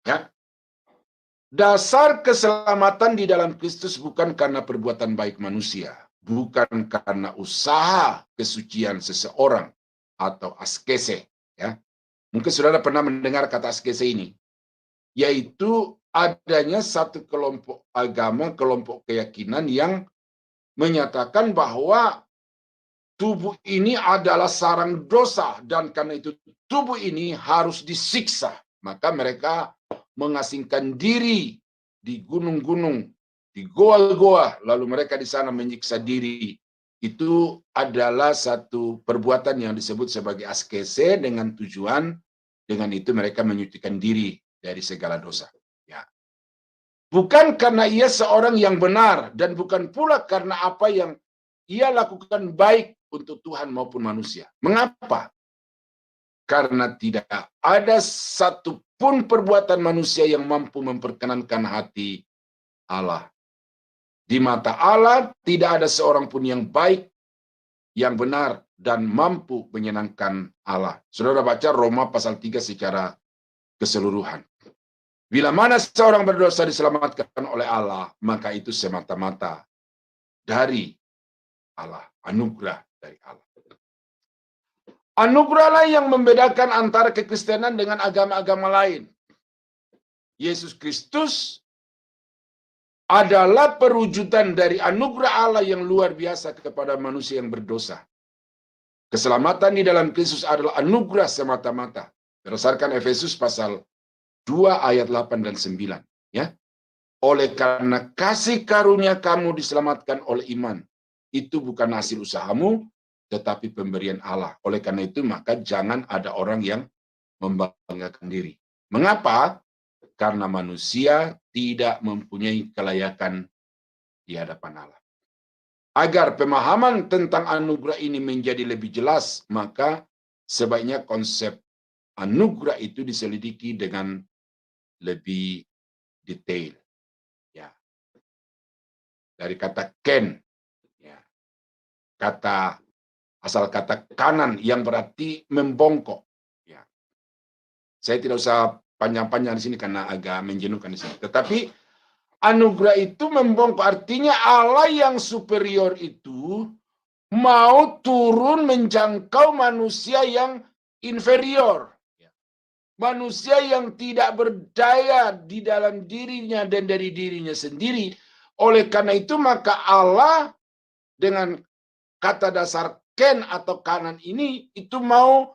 Speaker 1: Ya. Dasar keselamatan di dalam Kristus bukan karena perbuatan baik manusia, bukan karena usaha kesucian seseorang atau askese. Ya. Mungkin saudara pernah mendengar kata askese ini, yaitu adanya satu kelompok agama, kelompok keyakinan yang menyatakan bahwa tubuh ini adalah sarang dosa, dan karena itu tubuh ini harus disiksa. Maka mereka mengasingkan diri di gunung-gunung, di goa-goa, lalu mereka di sana menyiksa diri. Itu adalah satu perbuatan yang disebut sebagai askese, dengan tujuan dengan itu mereka menyucikan diri dari segala dosa. Ya. Bukan karena ia seorang yang benar, dan bukan pula karena apa yang ia lakukan baik untuk Tuhan maupun manusia. Mengapa? Karena tidak ada satupun perbuatan manusia yang mampu memperkenankan hati Allah. Di mata Allah tidak ada seorang pun yang baik, yang benar, dan mampu menyenangkan Allah. Saudara baca Roma pasal 3 secara keseluruhan. Bila mana seorang berdosa diselamatkan oleh Allah, maka itu semata-mata dari Allah, anugerah dari Allah. Anugerahlah yang membedakan antara kekristenan dengan agama-agama lain. Yesus Kristus adalah perwujudan dari anugerah Allah yang luar biasa kepada manusia yang berdosa. Keselamatan di dalam Kristus adalah anugerah semata-mata. Berdasarkan Efesus pasal 2 ayat 8 dan 9. Ya. Oleh karena kasih karunia kamu diselamatkan oleh iman. Itu bukan hasil usahamu, tetapi pemberian Allah. Oleh karena itu, maka jangan ada orang yang membanggakan diri. Mengapa? Karena manusia tidak mempunyai kelayakan di hadapan Allah. Agar pemahaman tentang anugerah ini menjadi lebih jelas, maka sebaiknya konsep anugerah itu diselidiki dengan lebih detail. Ya. Dari kata ken, ya. Asal kata kanan yang berarti membongkok. Ya. Saya tidak usah panjang-panjang di sini karena agak menjenuhkan di sini. Tetapi anugerah itu membongkok, artinya Allah yang superior itu mau turun menjangkau manusia yang inferior. Manusia yang tidak berdaya di dalam dirinya dan dari dirinya sendiri. Oleh karena itu maka Allah dengan kata dasar ken atau kanan ini itu mau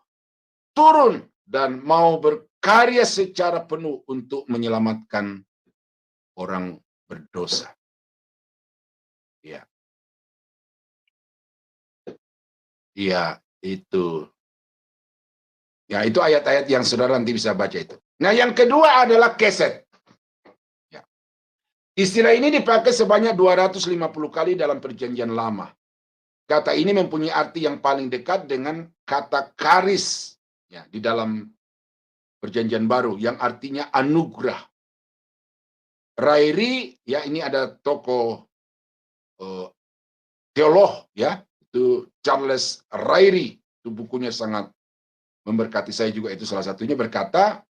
Speaker 1: turun dan mau berkarya secara penuh untuk menyelamatkan orang berdosa. Ya. Iya, itu. Ya, itu ayat-ayat yang saudara nanti bisa baca itu. Nah, yang kedua adalah keset. Ya. Istilah ini dipakai sebanyak 250 kali dalam Perjanjian Lama. Kata ini mempunyai arti yang paling dekat dengan kata karis ya, di dalam Perjanjian Baru yang artinya anugerah. Rairi, ya ini ada tokoh teolog ya, itu Charles Rairi, itu bukunya sangat memberkati saya juga, itu salah satunya, berkata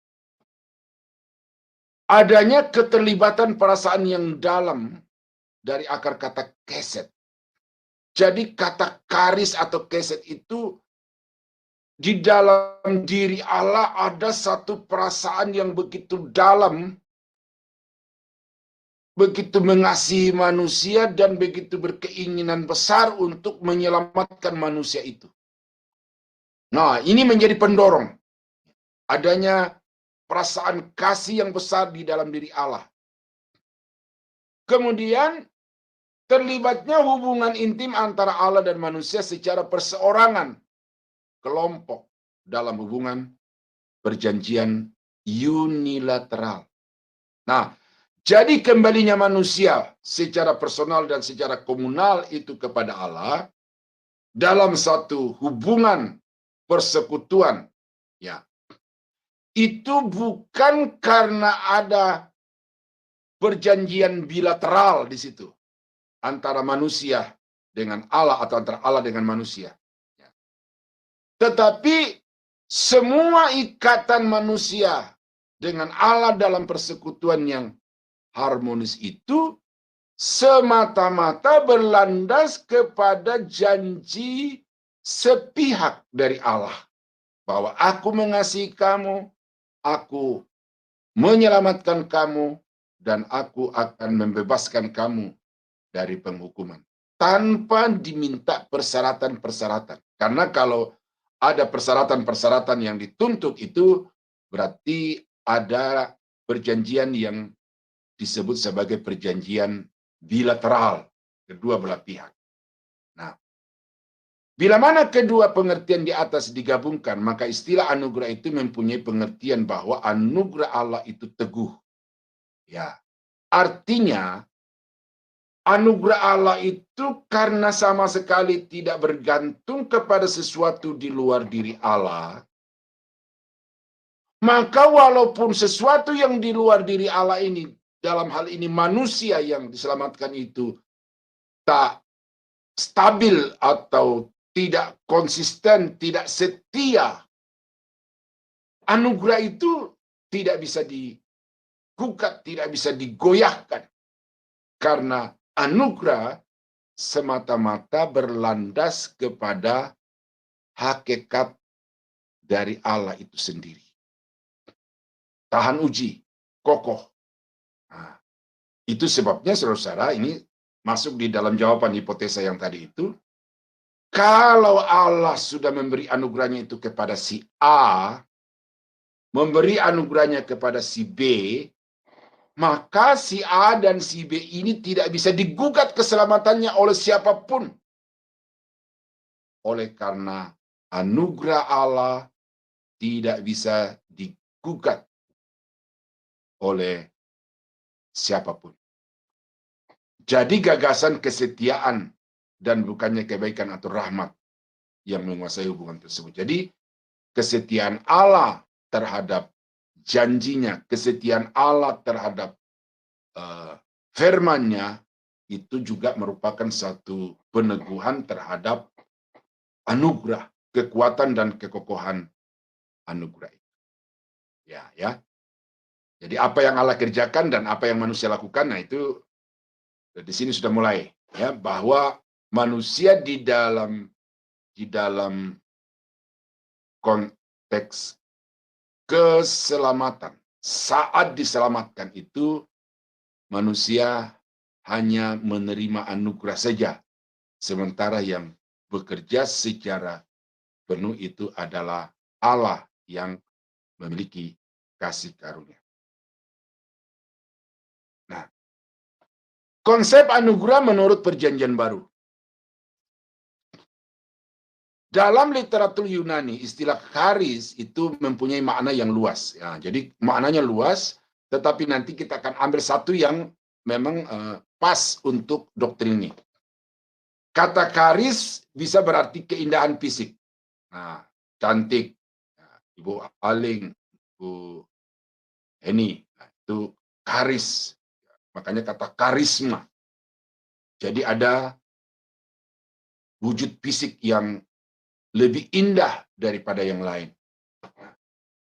Speaker 1: adanya keterlibatan perasaan yang dalam dari akar kata keset. Jadi kata karis atau keset itu di dalam diri Allah ada satu perasaan yang begitu dalam, begitu mengasihi manusia dan begitu berkeinginan besar untuk menyelamatkan manusia itu. Nah, ini menjadi pendorong adanya perasaan kasih yang besar di dalam diri Allah. Kemudian terlibatnya hubungan intim antara Allah dan manusia secara perseorangan, kelompok, dalam hubungan perjanjian unilateral. Nah, jadi kembalinya manusia secara personal dan secara komunal itu kepada Allah dalam satu hubungan persekutuan, ya, itu bukan karena ada perjanjian bilateral di situ antara manusia dengan Allah atau antara Allah dengan manusia. Tetapi semua ikatan manusia dengan Allah dalam persekutuan yang harmonis itu semata-mata berlandas kepada janji sepihak dari Allah. Bahwa aku mengasihi kamu, aku menyelamatkan kamu, dan aku akan membebaskan kamu dari penghukuman. Tanpa diminta persyaratan-persyaratan. Karena kalau ada persyaratan-persyaratan yang dituntut itu berarti ada perjanjian yang disebut sebagai perjanjian bilateral kedua belah pihak. Nah, bila mana kedua pengertian di atas digabungkan, maka istilah anugerah itu mempunyai pengertian bahwa anugerah Allah itu teguh. Ya, artinya anugerah Allah itu karena sama sekali tidak bergantung kepada sesuatu di luar diri Allah, maka walaupun sesuatu yang di luar diri Allah ini, dalam hal ini manusia yang diselamatkan itu, tak stabil atau tidak konsisten, tidak setia, anugerah itu tidak bisa digugat, tidak bisa digoyahkan. Karena anugerah semata-mata berlandas kepada hakikat dari Allah itu sendiri. Tahan uji, kokoh. Nah, itu sebabnya saudara-saudara ini masuk di dalam jawaban hipotesa yang tadi itu. Kalau Allah sudah memberi anugerahnya itu kepada si A, memberi anugerahnya kepada si B, maka si A dan si B ini tidak bisa digugat keselamatannya oleh siapapun. Oleh karena anugerah Allah tidak bisa digugat oleh siapapun. Jadi gagasan kesetiaan dan bukannya kebaikan atau rahmat yang menguasai hubungan tersebut. Jadi kesetiaan Allah terhadap janjinya, kesetiaan Allah terhadap firman-Nya itu juga merupakan satu peneguhan terhadap anugerah, kekuatan dan kekokohan anugerah itu. Ya. Jadi apa yang Allah kerjakan dan apa yang manusia lakukan, nah itu di sini sudah mulai ya, bahwa manusia di dalam konteks keselamatan, saat diselamatkan itu manusia hanya menerima anugerah saja, sementara yang bekerja secara penuh itu adalah Allah yang memiliki kasih karunia. Nah, konsep anugerah menurut Perjanjian Baru. Dalam literatur Yunani, istilah charis itu mempunyai makna yang luas. Ya, jadi maknanya luas, tetapi nanti kita akan ambil satu yang memang pas untuk doktrin ini. Kata charis bisa berarti keindahan fisik. Nah, cantik. Nah, Ibu Aling, Ibu Heni, nah, itu charis. Makanya kata karisma. Jadi ada wujud fisik yang lebih indah daripada yang lain.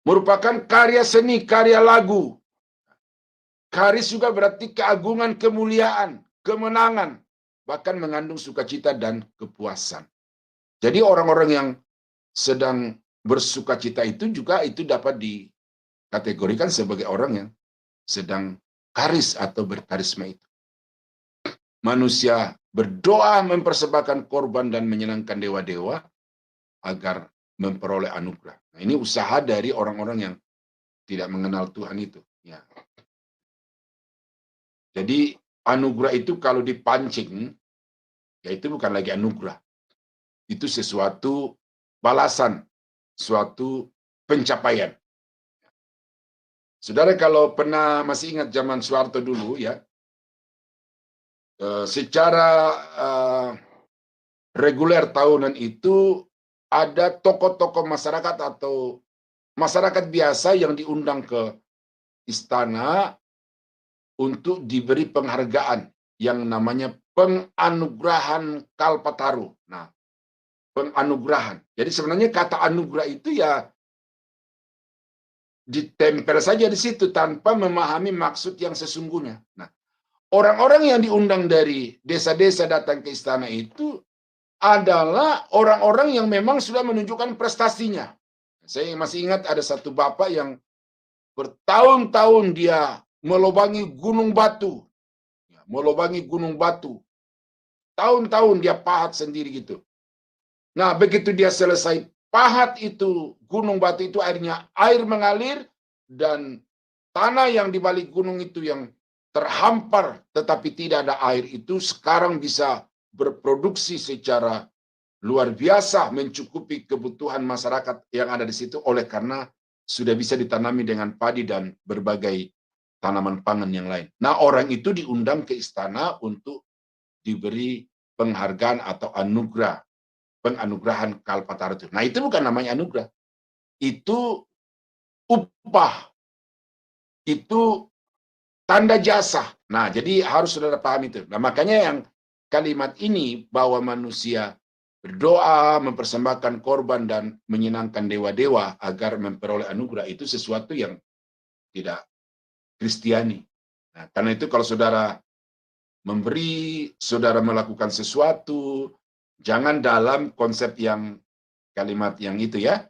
Speaker 1: Merupakan karya seni, karya lagu. Charis juga berarti keagungan, kemuliaan, kemenangan, bahkan mengandung sukacita dan kepuasan. Jadi orang-orang yang sedang bersukacita itu juga itu dapat dikategorikan sebagai orang yang sedang charis atau berkarisma itu. Manusia berdoa mempersembahkan korban dan menyenangkan dewa-dewa agar memperoleh anugerah. Nah, ini usaha dari orang-orang yang tidak mengenal Tuhan itu. Ya. Jadi anugerah itu kalau dipancing, ya itu bukan lagi anugerah. Itu sesuatu balasan, suatu pencapaian. Saudara kalau pernah masih ingat zaman Soeharto dulu ya, secara reguler tahunan itu ada tokoh-tokoh masyarakat atau masyarakat biasa yang diundang ke istana untuk diberi penghargaan yang namanya penganugerahan Kalpataru. Nah, penganugerahan. Jadi sebenarnya kata anugerah itu ya ditempel saja di situ tanpa memahami maksud yang sesungguhnya. Nah, orang-orang yang diundang dari desa-desa datang ke istana itu adalah orang-orang yang memang sudah menunjukkan prestasinya. Saya masih ingat ada satu bapak yang bertahun-tahun dia melobangi gunung batu. Melobangi gunung batu. Tahun-tahun dia pahat sendiri gitu. Nah, begitu dia selesai pahat itu, gunung batu itu airnya, air mengalir, dan tanah yang di balik gunung itu yang terhampar tetapi tidak ada air itu sekarang bisa berproduksi secara luar biasa mencukupi kebutuhan masyarakat yang ada di situ oleh karena sudah bisa ditanami dengan padi dan berbagai tanaman pangan yang lain. Nah, orang itu diundang ke istana untuk diberi penghargaan atau anugerah, penganugerahan Kalpataru itu. Nah, itu bukan namanya anugerah. Itu upah. Itu tanda jasa. Nah, jadi harus saudara paham itu. Nah, makanya yang kalimat ini bahwa manusia berdoa, mempersembahkan korban, dan menyenangkan dewa-dewa agar memperoleh anugerah itu sesuatu yang tidak Kristiani. Nah, karena itu kalau saudara memberi, saudara melakukan sesuatu, jangan dalam konsep yang kalimat yang itu ya,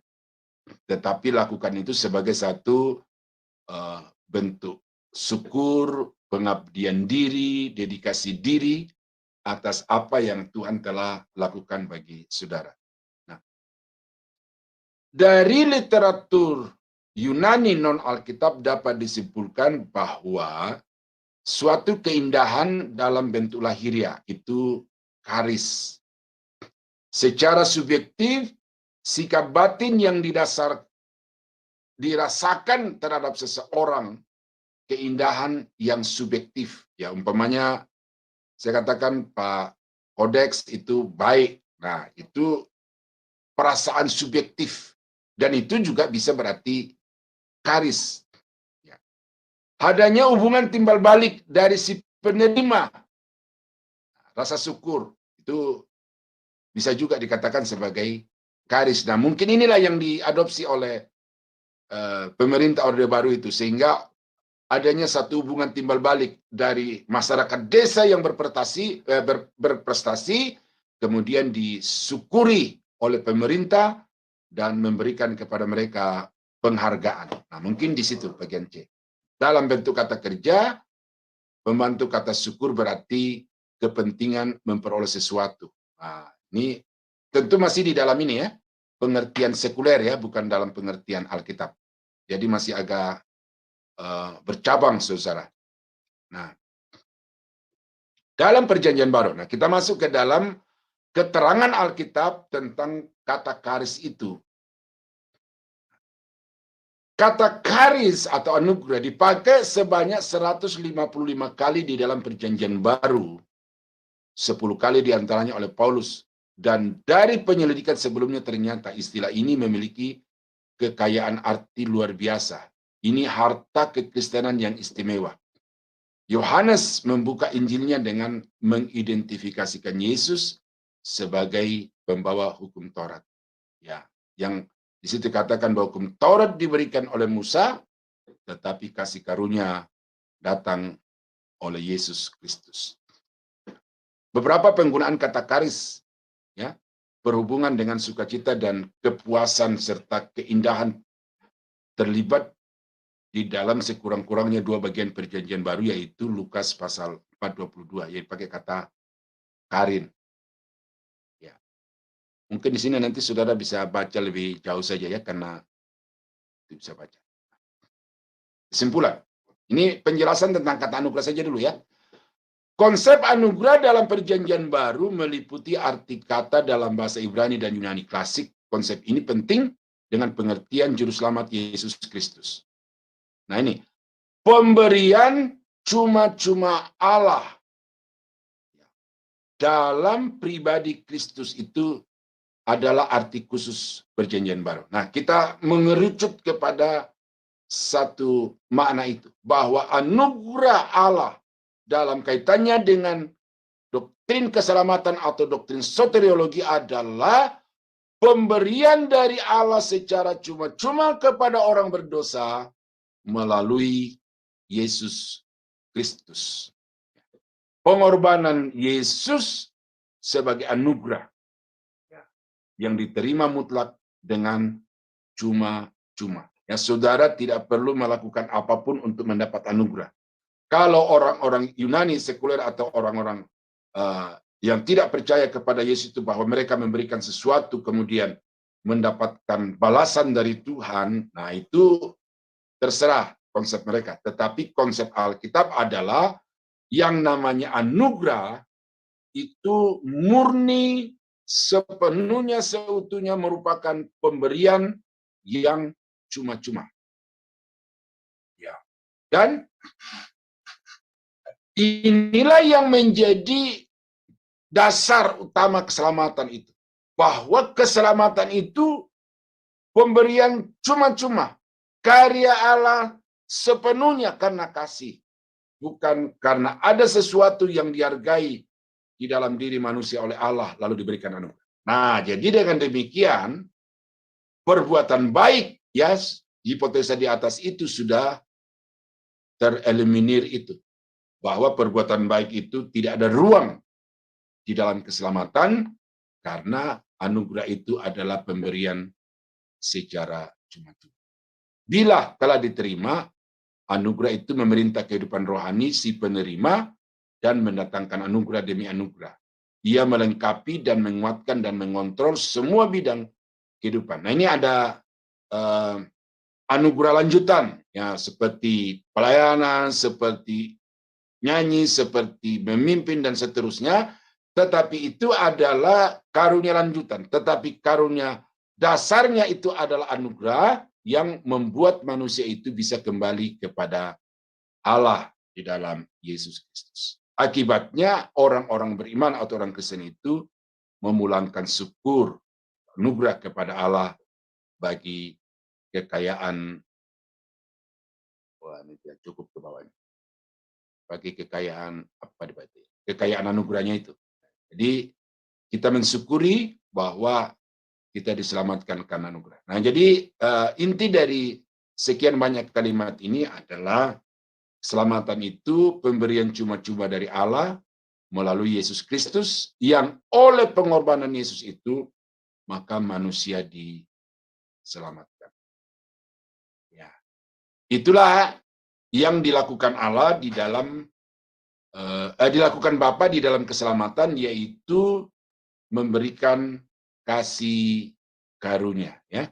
Speaker 1: tetapi lakukan itu sebagai satu bentuk syukur, pengabdian diri, dedikasi diri atas apa yang Tuhan telah lakukan bagi saudara. Nah, dari literatur Yunani non-Alkitab dapat disimpulkan bahwa suatu keindahan dalam bentuk lahiriah itu charis. Secara subjektif, sikap batin yang dirasakan terhadap seseorang keindahan yang subjektif. Ya, umpamanya saya katakan Pak Kodeks itu baik. Nah, itu perasaan subjektif. Dan itu juga bisa berarti karis. Ya. Adanya hubungan timbal balik dari si penerima. Rasa syukur itu bisa juga dikatakan sebagai karis. Nah, mungkin inilah yang diadopsi oleh pemerintah Orde Baru itu, sehingga adanya satu hubungan timbal balik dari masyarakat desa yang berprestasi, kemudian disyukuri oleh pemerintah dan memberikan kepada mereka penghargaan. Nah, mungkin di situ bagian C. Dalam bentuk kata kerja, membantu kata syukur berarti kepentingan memperoleh sesuatu. Nah, ini tentu masih di dalam ini ya, pengertian sekuler ya, bukan dalam pengertian Alkitab. Jadi masih agak bercabang, saudara. Nah, dalam Perjanjian Baru, nah kita masuk ke dalam keterangan Alkitab tentang kata karis itu. Kata karis atau anugerah dipakai sebanyak 155 kali di dalam Perjanjian Baru. 10 kali diantaranya oleh Paulus. Dan dari penyelidikan sebelumnya ternyata istilah ini memiliki kekayaan arti luar biasa. Ini harta kekristenan yang istimewa. Yohanes membuka Injilnya dengan mengidentifikasikan Yesus sebagai pembawa hukum Taurat. Ya, yang di situ katakan bahwa hukum Taurat diberikan oleh Musa, tetapi kasih karunia datang oleh Yesus Kristus. Beberapa penggunaan kata karis ya, berhubungan dengan sukacita dan kepuasan serta keindahan terlibat di dalam sekurang-kurangnya 2 bagian Perjanjian Baru, yaitu Lukas pasal 4:22, yaitu pakai kata karin. Ya. Mungkin di sini nanti saudara bisa baca lebih jauh saja ya, karena itu bisa baca. Kesimpulan, ini penjelasan tentang kata anugerah saja dulu ya. Konsep anugerah dalam Perjanjian Baru meliputi arti kata dalam bahasa Ibrani dan Yunani klasik. Konsep ini penting dengan pengertian juru selamat Yesus Kristus. Nah ini, pemberian cuma-cuma Allah dalam pribadi Kristus itu adalah arti khusus Perjanjian Baru. Nah, kita mengerucut kepada satu makna itu, bahwa anugerah Allah dalam kaitannya dengan doktrin keselamatan atau doktrin soteriologi adalah pemberian dari Allah secara cuma-cuma kepada orang berdosa melalui Yesus Kristus. Pengorbanan Yesus sebagai anugerah yang diterima mutlak dengan cuma-cuma. Ya, saudara tidak perlu melakukan apapun untuk mendapat anugerah. Kalau orang-orang Yunani sekuler atau orang-orang yang tidak percaya kepada Yesus itu bahwa mereka memberikan sesuatu kemudian mendapatkan balasan dari Tuhan, nah itu terserah konsep mereka. Tetapi konsep Alkitab adalah yang namanya anugerah itu murni sepenuhnya seutuhnya merupakan pemberian yang cuma-cuma. Ya. Dan inilah yang menjadi dasar utama keselamatan itu. Bahwa keselamatan itu pemberian cuma-cuma. Karya Allah sepenuhnya karena kasih. Bukan karena ada sesuatu yang dihargai di dalam diri manusia oleh Allah lalu diberikan anugerah. Nah, jadi dengan demikian perbuatan baik, ya, hipotesa di atas itu sudah tereliminir itu. Bahwa perbuatan baik itu tidak ada ruang di dalam keselamatan karena anugerah itu adalah pemberian secara cuma-cuma. Bila telah diterima, anugerah itu memerintah kehidupan rohani si penerima dan mendatangkan anugerah demi anugerah. Ia melengkapi dan menguatkan dan mengontrol semua bidang kehidupan. Nah, ini ada anugerah lanjutan, ya, seperti pelayanan, seperti nyanyi, seperti memimpin dan seterusnya. Tetapi itu adalah karunia lanjutan. Tetapi karunia dasarnya itu adalah anugerah yang membuat manusia itu bisa kembali kepada Allah di dalam Yesus Kristus. Akibatnya orang-orang beriman atau orang Kristen itu memulangkan syukur, anugerah kepada Allah bagi kekayaan, wah ini tidak cukup ke bawahnya, bagi kekayaan apa dibaca, kekayaan anugerahnya itu. Jadi kita mensyukuri bahwa kita diselamatkan karena anugerah. Nah, jadi inti dari sekian banyak kalimat ini adalah keselamatan itu pemberian cuma-cuma dari Allah melalui Yesus Kristus, yang oleh pengorbanan Yesus itu maka manusia diselamatkan. Ya, itulah yang dilakukan Allah di dalam dilakukan Bapa di dalam keselamatan, yaitu memberikan kasih karunia, ya.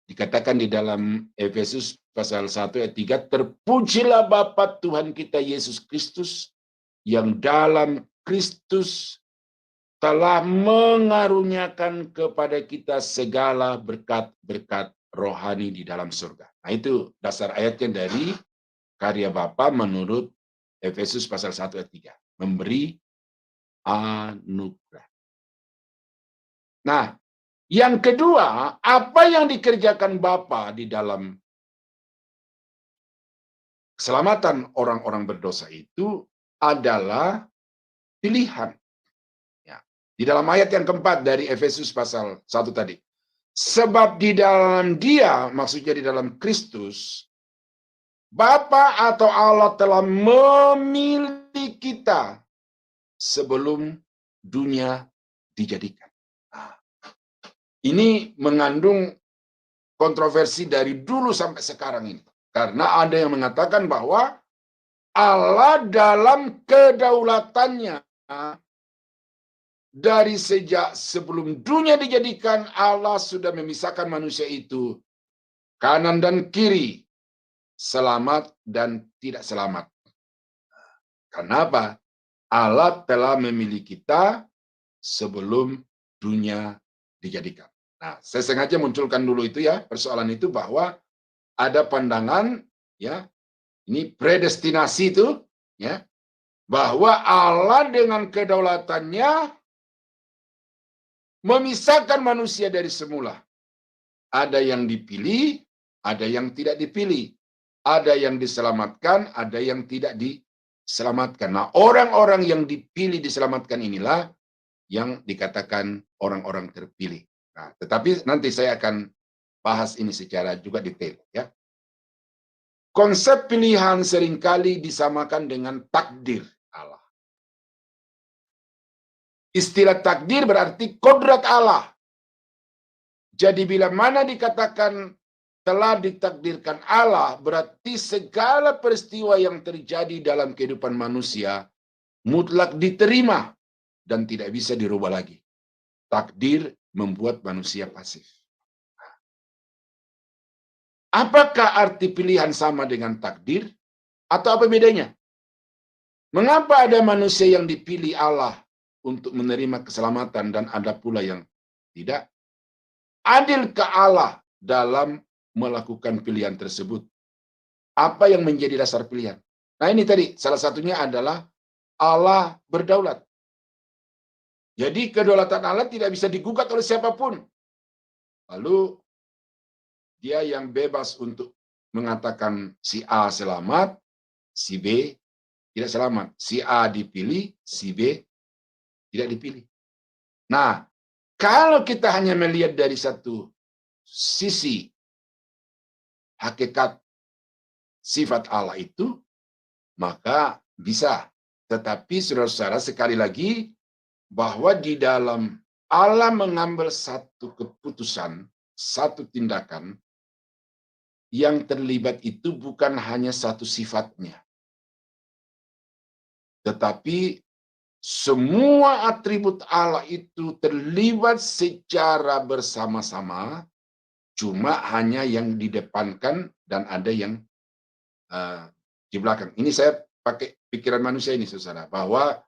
Speaker 1: Dikatakan di dalam Efesus pasal 1 ayat 3, terpujilah Bapa Tuhan kita Yesus Kristus, yang dalam Kristus telah mengaruniakan kepada kita segala berkat-berkat rohani di dalam surga. Nah, itu dasar ayatnya dari karya Bapa menurut Efesus pasal 1 ayat 3. Memberi anugerah. Nah, yang kedua, apa yang dikerjakan Bapa di dalam keselamatan orang-orang berdosa itu adalah pilihan. Ya. Di dalam ayat yang keempat dari Efesus pasal 1 tadi. Sebab di dalam Dia, maksudnya di dalam Kristus, Bapa atau Allah telah memilih kita sebelum dunia dijadikan. Nah, ini mengandung kontroversi dari dulu sampai sekarang ini. Karena ada yang mengatakan bahwa Allah dalam kedaulatannya dari sejak sebelum dunia dijadikan, Allah sudah memisahkan manusia itu kanan dan kiri, selamat dan tidak selamat. Kenapa? Allah telah memilih kita sebelum dunia dijadikan. Nah, saya sengaja munculkan dulu itu ya, persoalan itu, bahwa ada pandangan ya, ini predestinasi itu ya, bahwa Allah dengan kedaulatannya memisahkan manusia dari semula. Ada yang dipilih, ada yang tidak dipilih. Ada yang diselamatkan, ada yang tidak diselamatkan. Nah, orang-orang yang dipilih diselamatkan inilah yang dikatakan orang-orang terpilih. Nah, tetapi nanti saya akan bahas ini secara juga detail, ya. Konsep pilihan seringkali disamakan dengan takdir Allah. Istilah takdir berarti kodrat Allah. Jadi bila mana dikatakan telah ditakdirkan Allah, berarti segala peristiwa yang terjadi dalam kehidupan manusia mutlak diterima dan tidak bisa dirubah lagi. Takdir membuat manusia pasif. Apakah arti pilihan sama dengan takdir? Atau apa bedanya? Mengapa ada manusia yang dipilih Allah untuk menerima keselamatan dan ada pula yang tidak? Adilkah Allah dalam melakukan pilihan tersebut? Apa yang menjadi dasar pilihan? Nah, ini tadi salah satunya adalah Allah berdaulat. Jadi kedaulatan Allah tidak bisa digugat oleh siapapun. Lalu dia yang bebas untuk mengatakan si A selamat, si B tidak selamat. Si A dipilih, si B tidak dipilih. Nah, kalau kita hanya melihat dari satu sisi hakikat sifat Allah itu, maka bisa. Tetapi saudara-saudara, sekali lagi, bahwa di dalam Allah mengambil satu keputusan, satu tindakan, yang terlibat itu bukan hanya satu sifatnya, tetapi semua atribut Allah itu terlibat secara bersama-sama, cuma hanya yang didepankan dan ada yang di belakang. Ini saya pakai pikiran manusia ini, saudara, bahwa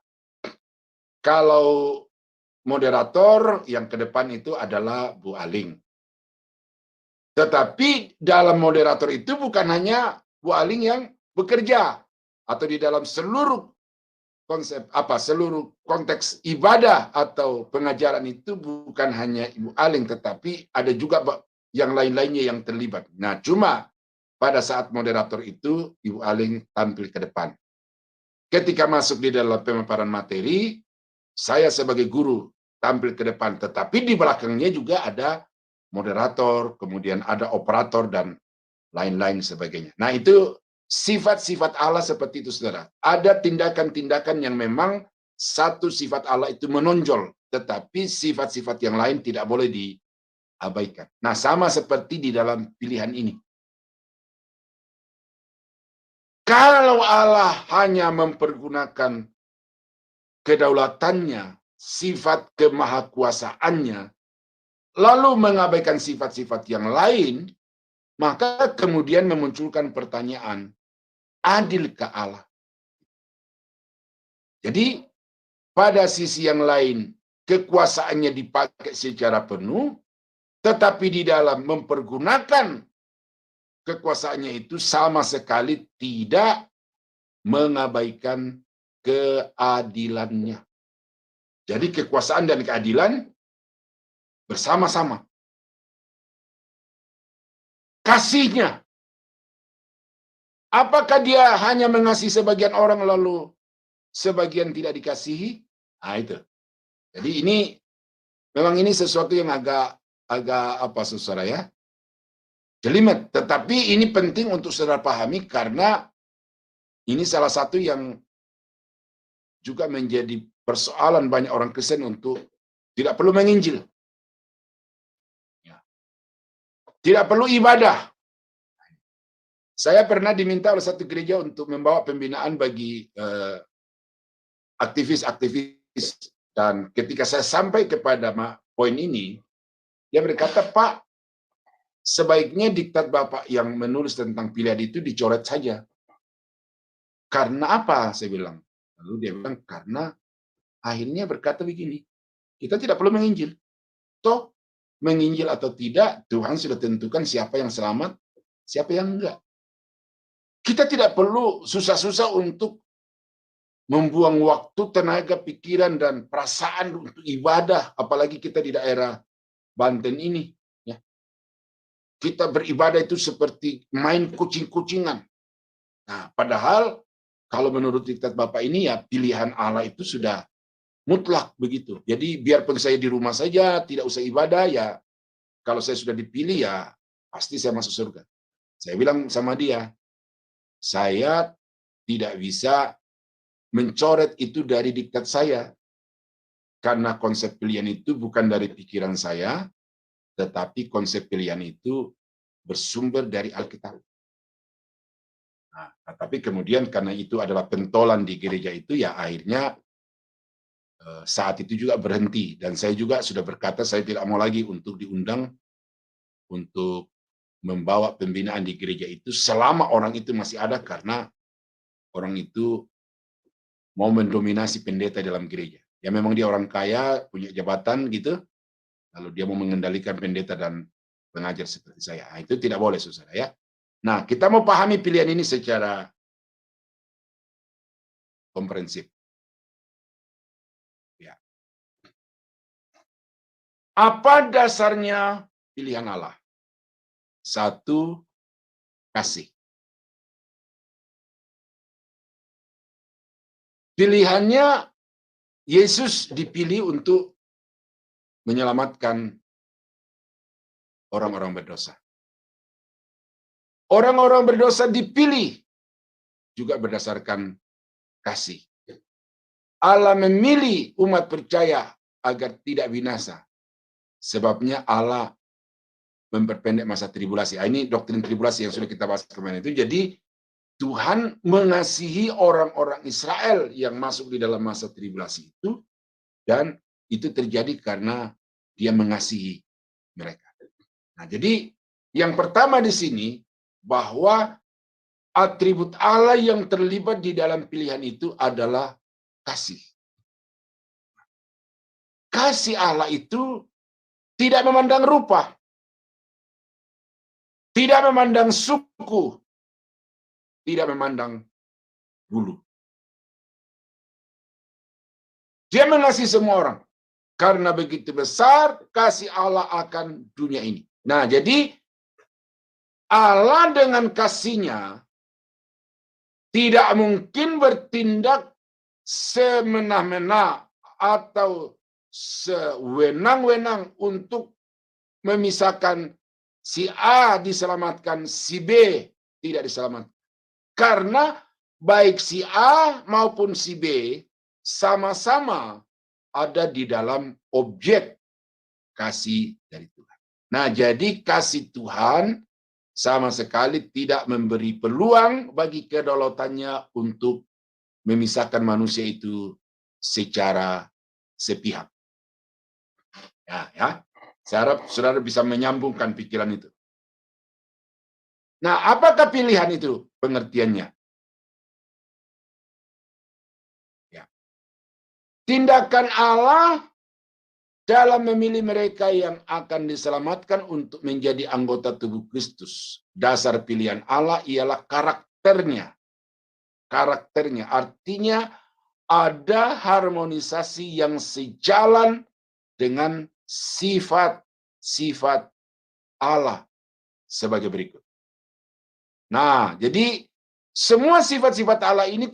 Speaker 1: kalau moderator yang ke depan itu adalah Bu Aling. Tetapi dalam moderator itu bukan hanya Bu Aling yang bekerja, atau di dalam seluruh seluruh konteks ibadah atau pengajaran itu bukan hanya Ibu Aling, tetapi ada juga yang lain-lainnya yang terlibat. Nah, cuma pada saat moderator itu Ibu Aling tampil ke depan. Ketika masuk di dalam pemaparan materi, saya sebagai guru tampil ke depan, tetapi di belakangnya juga ada moderator, kemudian ada operator, dan lain-lain sebagainya. Nah, itu sifat-sifat Allah seperti itu, saudara. Ada tindakan-tindakan yang memang satu sifat Allah itu menonjol, tetapi sifat-sifat yang lain tidak boleh diabaikan. Nah, sama seperti di dalam pilihan ini. Kalau Allah hanya mempergunakan kedaulatannya, sifat kemahakuasaannya, lalu mengabaikan sifat-sifat yang lain, maka kemudian memunculkan pertanyaan, adilkah Allah? Jadi, pada sisi yang lain, kekuasaannya dipakai secara penuh, tetapi di dalam mempergunakan kekuasaannya itu sama sekali tidak mengabaikan keadilannya. Jadi kekuasaan dan keadilan bersama-sama. Kasihnya, apakah dia hanya mengasihi sebagian orang lalu sebagian tidak dikasihi? Nah, itu. Jadi ini memang ini sesuatu yang agak apa, saudara ya, jelimet. Tetapi ini penting untuk saudara pahami karena ini salah satu yang juga menjadi persoalan banyak orang Kristen untuk tidak perlu menginjil. Tidak perlu ibadah. Saya pernah diminta oleh satu gereja untuk membawa pembinaan bagi aktivis-aktivis, dan ketika saya sampai kepada poin ini, dia berkata, Pak, sebaiknya diktat Bapak yang menulis tentang pilihan itu dicoret saja. Karena apa? Saya bilang. Lalu dia bilang, karena akhirnya berkata begini, kita tidak perlu menginjil. Toh, menginjil atau tidak, Tuhan sudah tentukan siapa yang selamat, siapa yang enggak. Kita tidak perlu susah-susah untuk membuang waktu, tenaga, pikiran, dan perasaan untuk ibadah, apalagi kita di daerah Banten ini. Ya. Kita beribadah itu seperti main kucing-kucingan. Nah, padahal kalau menurut diktat Bapak ini ya pilihan Allah itu sudah mutlak begitu. Jadi biarpun saya di rumah saja, tidak usah ibadah, ya kalau saya sudah dipilih ya pasti saya masuk surga. Saya bilang sama dia, saya tidak bisa mencoret itu dari diktat saya. Karena konsep pilihan itu bukan dari pikiran saya, tetapi konsep pilihan itu bersumber dari Alkitab. Nah, tapi kemudian karena itu adalah pentolan di gereja itu, ya akhirnya saat itu juga berhenti. Dan saya juga sudah berkata saya tidak mau lagi untuk diundang untuk membawa pembinaan di gereja itu selama orang itu masih ada, karena orang itu mau mendominasi pendeta dalam gereja. Ya memang dia orang kaya, punya jabatan gitu, lalu dia mau mengendalikan pendeta dan pengajar seperti saya. Nah, itu tidak boleh, saudara ya. Nah, kita mau pahami pilihan ini secara komprehensif. Ya. Apa dasarnya pilihan Allah? Satu, kasih. Pilihannya, Yesus dipilih untuk menyelamatkan orang-orang berdosa. Orang-orang berdosa dipilih juga berdasarkan kasih. Allah memilih umat percaya agar tidak binasa. Sebabnya Allah memperpendek masa tribulasi. Ini doktrin tribulasi yang sudah kita bahas kemarin itu. Jadi Tuhan mengasihi orang-orang Israel yang masuk di dalam masa tribulasi itu, dan itu terjadi karena dia mengasihi mereka. Nah, jadi yang pertama di sini bahwa atribut Allah yang terlibat di dalam pilihan itu adalah kasih. Kasih Allah itu tidak memandang rupa. Tidak memandang suku, tidak memandang bulu. Dia mengasihi semua orang. Karena begitu besar kasih Allah akan dunia ini. Nah, jadi Allah dengan kasih-Nya tidak mungkin bertindak semena-mena atau sewenang-wenang untuk memisahkan si A diselamatkan, si B tidak diselamatkan. Karena baik si A maupun si B sama-sama ada di dalam objek kasih dari Tuhan. Nah, jadi kasih Tuhan sama sekali tidak memberi peluang bagi kedaulatannya untuk memisahkan manusia itu secara sepihak. Ya. Saya harap saudara bisa menyambungkan pikiran itu. Nah, apakah pilihan itu pengertiannya? Ya. Tindakan Allah dalam memilih mereka yang akan diselamatkan untuk menjadi anggota tubuh Kristus. Dasar pilihan Allah ialah karakternya. Karakternya artinya ada harmonisasi yang sejalan dengan sifat-sifat Allah sebagai berikut. Nah, jadi semua sifat-sifat Allah ini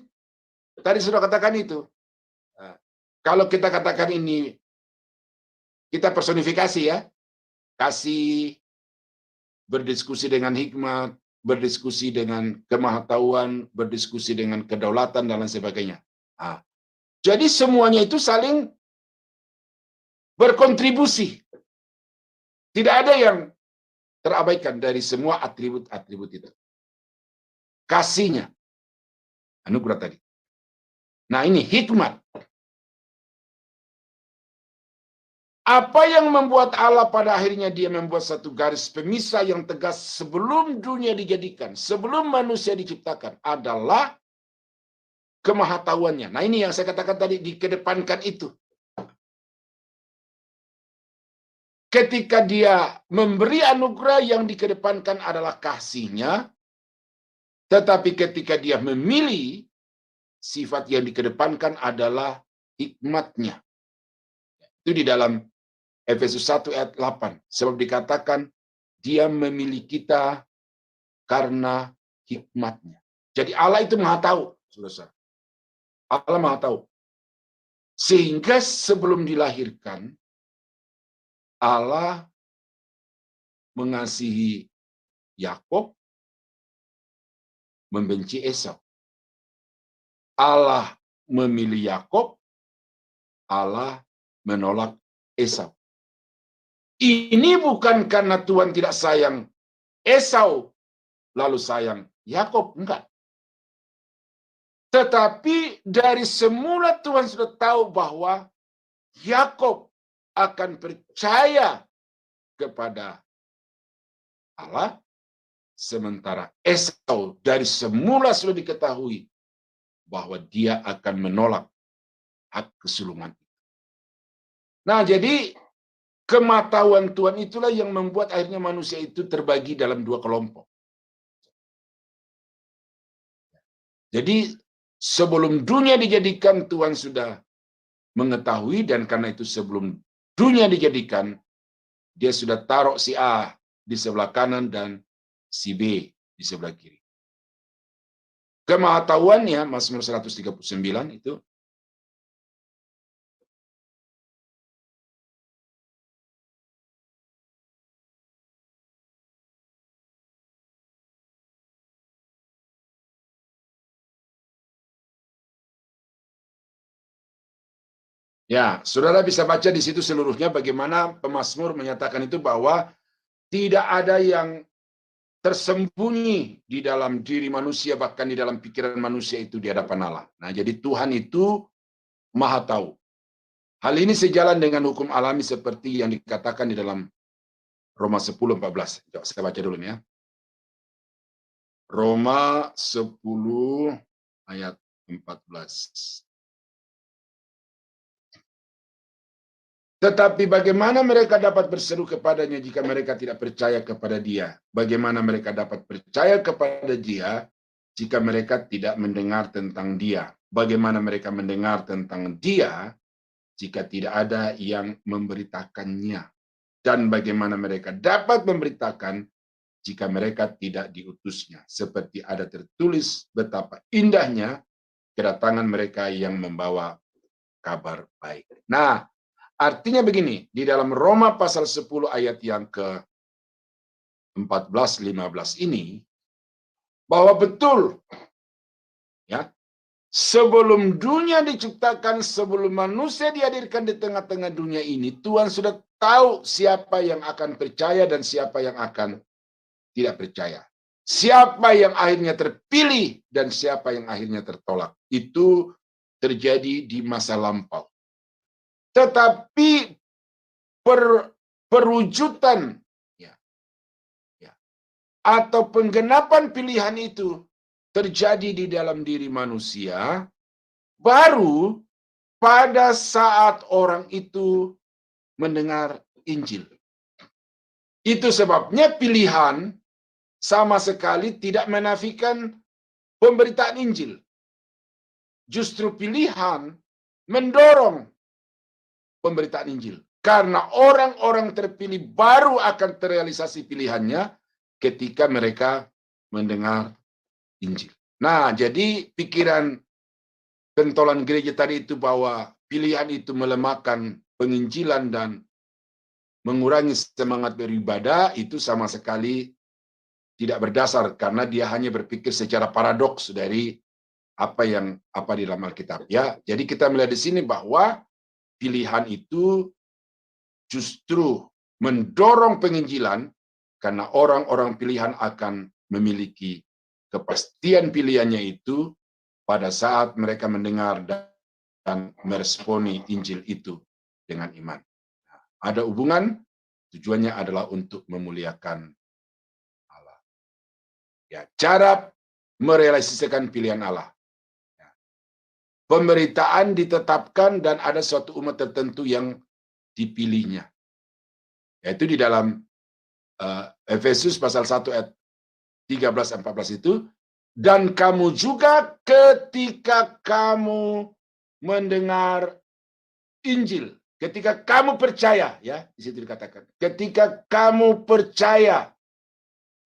Speaker 1: tadi sudah katakan itu. Nah, kalau kita katakan ini kita personifikasi ya, kasih, berdiskusi dengan hikmat, berdiskusi dengan kemahatauan, berdiskusi dengan kedaulatan dan lain sebagainya. Nah, jadi semuanya itu saling berkontribusi. Tidak ada yang terabaikan dari semua atribut-atribut itu. Kasihnya, anugerah tadi. Nah, ini hikmat. Apa yang membuat Allah pada akhirnya dia membuat satu garis pemisah yang tegas sebelum dunia dijadikan, sebelum manusia diciptakan adalah kemahatauannya. Nah, ini yang saya katakan tadi, dikedepankan itu. Ketika dia memberi anugerah, yang dikedepankan adalah kasih-Nya, tetapi ketika dia memilih, sifat yang dikedepankan adalah hikmat-Nya. Itu di dalam Efesus 1 ayat 8. Sebab dikatakan, dia memilih kita karena hikmat-Nya. Jadi Allah itu Maha Tahu, saudara. Allah Maha Tahu. Sehingga sebelum dilahirkan, Allah mengasihi Yakub, membenci Esau. Allah memilih Yakub, Allah menolak Esau. Ini bukan karena Tuhan tidak sayang Esau, lalu sayang Yakub, enggak. Tetapi dari semula Tuhan sudah tahu bahwa Yakub akan percaya kepada Allah, sementara Esau dari semula sudah diketahui bahwa dia akan menolak hak kesulungan. Nah, jadi kematawan Tuhan itulah yang membuat akhirnya manusia itu terbagi dalam dua kelompok. Jadi sebelum dunia dijadikan, Tuhan sudah mengetahui, dan karena itu sebelum dunia dijadikan, dia sudah taruh si A di sebelah kanan dan si B di sebelah kiri. Kemahatauannya, Mazmur 139 itu, ya, saudara bisa baca di situ seluruhnya bagaimana pemazmur menyatakan itu bahwa tidak ada yang tersembunyi di dalam diri manusia, bahkan di dalam pikiran manusia itu di hadapan Allah. Nah, jadi Tuhan itu Maha Tahu. Hal ini sejalan dengan hukum alami seperti yang dikatakan di dalam Roma 10:14. Coba saya baca dulu ya. Roma 10 ayat 14. Tetapi bagaimana mereka dapat berseru kepadanya jika mereka tidak percaya kepada dia? Bagaimana mereka dapat percaya kepada dia jika mereka tidak mendengar tentang dia? Bagaimana mereka mendengar tentang dia jika tidak ada yang memberitakannya? Dan bagaimana mereka dapat memberitakan jika mereka tidak diutusnya? Seperti ada tertulis betapa indahnya kedatangan mereka yang membawa kabar baik. Nah, artinya begini, di dalam Roma pasal 10 ayat yang ke-14-15 ini, bahwa betul, ya, sebelum dunia diciptakan, sebelum manusia dihadirkan di tengah-tengah dunia ini, Tuhan sudah tahu siapa yang akan percaya dan siapa yang akan tidak percaya. Siapa yang akhirnya terpilih dan siapa yang akhirnya tertolak. Itu terjadi di masa lampau. Tetapi perwujudan atau penggenapan pilihan itu terjadi di dalam diri manusia baru pada saat orang itu mendengar Injil. Itu sebabnya pilihan sama sekali tidak menafikan pemberitaan Injil. Justru pilihan mendorong pemberitaan Injil. Karena orang-orang terpilih baru akan terrealisasi pilihannya ketika mereka mendengar Injil. Nah, jadi pikiran pentolan gereja tadi itu bahwa pilihan itu melemahkan penginjilan dan mengurangi semangat beribadah itu sama sekali tidak berdasar karena dia hanya berpikir secara paradoks dari apa di dalam Alkitab, ya. Jadi kita melihat di sini bahwa pilihan itu justru mendorong penginjilan karena orang-orang pilihan akan memiliki kepastian pilihannya itu pada saat mereka mendengar dan meresponi Injil itu dengan iman. Ada hubungan, tujuannya adalah untuk memuliakan Allah. Ya, cara merealisasikan pilihan Allah. Pemberitaan ditetapkan dan ada suatu umat tertentu yang dipilihnya. Yaitu di dalam Efesus pasal 1 ayat 13-14 itu, dan kamu juga ketika kamu mendengar Injil, ketika kamu percaya, ya, di situ dikatakan, ketika kamu percaya,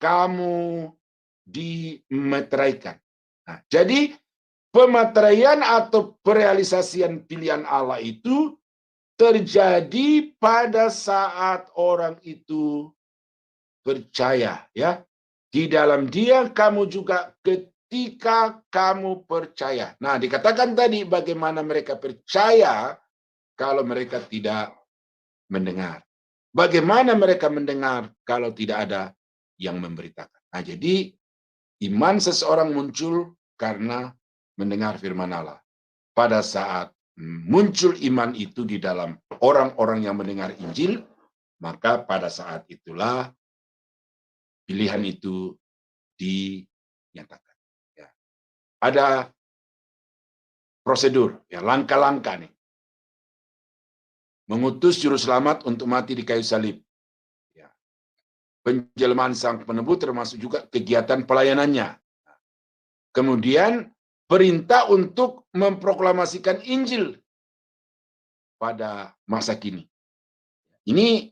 Speaker 1: kamu dimeteraikan. Nah, jadi pemeteraian atau perealisasian pilihan Allah itu terjadi pada saat orang itu percaya, ya. Di dalam dia kamu juga ketika kamu percaya. Nah, dikatakan tadi bagaimana mereka percaya kalau mereka tidak mendengar. Bagaimana mereka mendengar kalau tidak ada yang memberitakan. Nah, jadi iman seseorang muncul karena mendengar firman Allah. Pada saat muncul iman itu di dalam orang-orang yang mendengar Injil, maka pada saat itulah pilihan itu dinyatakan. Ya. Ada prosedur, ya, langkah-langkah nih. Mengutus juru selamat untuk mati di kayu salib. Ya. Penjelmaan sang penebus termasuk juga kegiatan pelayanannya. Kemudian perintah untuk memproklamasikan Injil pada masa kini. Ini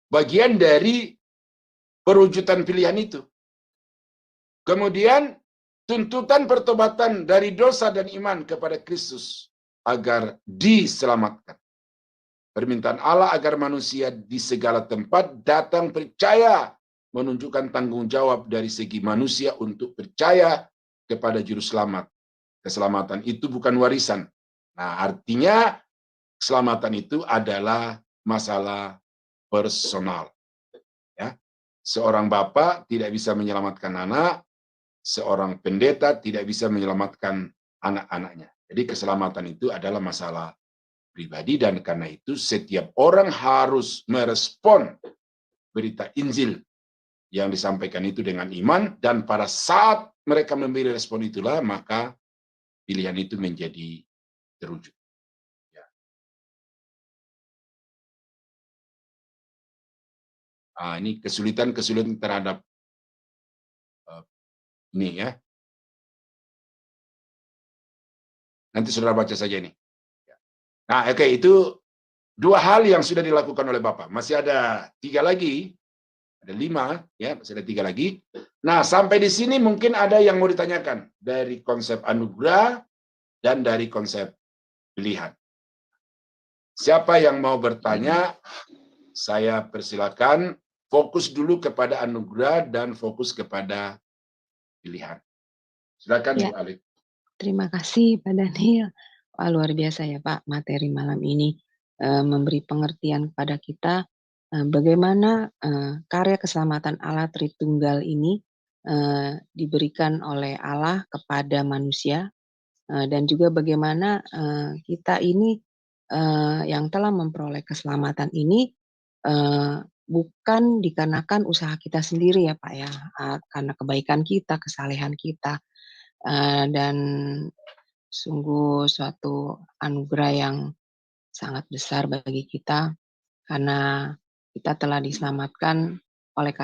Speaker 1: bagian dari perwujudan pilihan itu. Kemudian tuntutan pertobatan dari dosa dan iman kepada Kristus agar diselamatkan. Permintaan Allah agar manusia di segala tempat datang percaya, menunjukkan tanggung jawab dari segi manusia untuk percaya kepada juru selamat. Keselamatan itu bukan warisan. Nah, artinya keselamatan itu adalah masalah personal. Ya. Seorang bapak tidak bisa menyelamatkan anak, seorang pendeta tidak bisa menyelamatkan anak-anaknya. Jadi keselamatan itu adalah masalah pribadi dan karena itu setiap orang harus merespon berita Injil yang disampaikan itu dengan iman dan pada saat mereka memberi respon itulah maka pilihan itu menjadi terwujud. Ini kesulitan-kesulitan terhadap ini ya. Nanti saudara baca saja ini. Nah, oke, itu 2 hal yang sudah dilakukan oleh Bapak. Masih ada 3 lagi, ada 5, ya, masih ada 3 lagi. Nah, sampai di sini mungkin ada yang mau ditanyakan dari konsep anugerah dan dari konsep pilihan. Siapa yang mau bertanya, saya persilakan. Fokus dulu kepada anugerah dan fokus kepada pilihan. Silakan,
Speaker 2: Ya.
Speaker 1: Ibu Alif.
Speaker 2: Terima kasih Pak Daniel. Wah, luar biasa ya Pak, materi malam ini memberi pengertian kepada kita bagaimana karya keselamatan Allah Tritunggal ini diberikan oleh Allah kepada manusia dan juga bagaimana kita ini yang telah memperoleh keselamatan ini bukan dikarenakan usaha kita sendiri ya Pak ya, karena kebaikan kita, kesalehan kita. Dan sungguh suatu anugerah yang sangat besar bagi kita karena kita telah diselamatkan oleh karena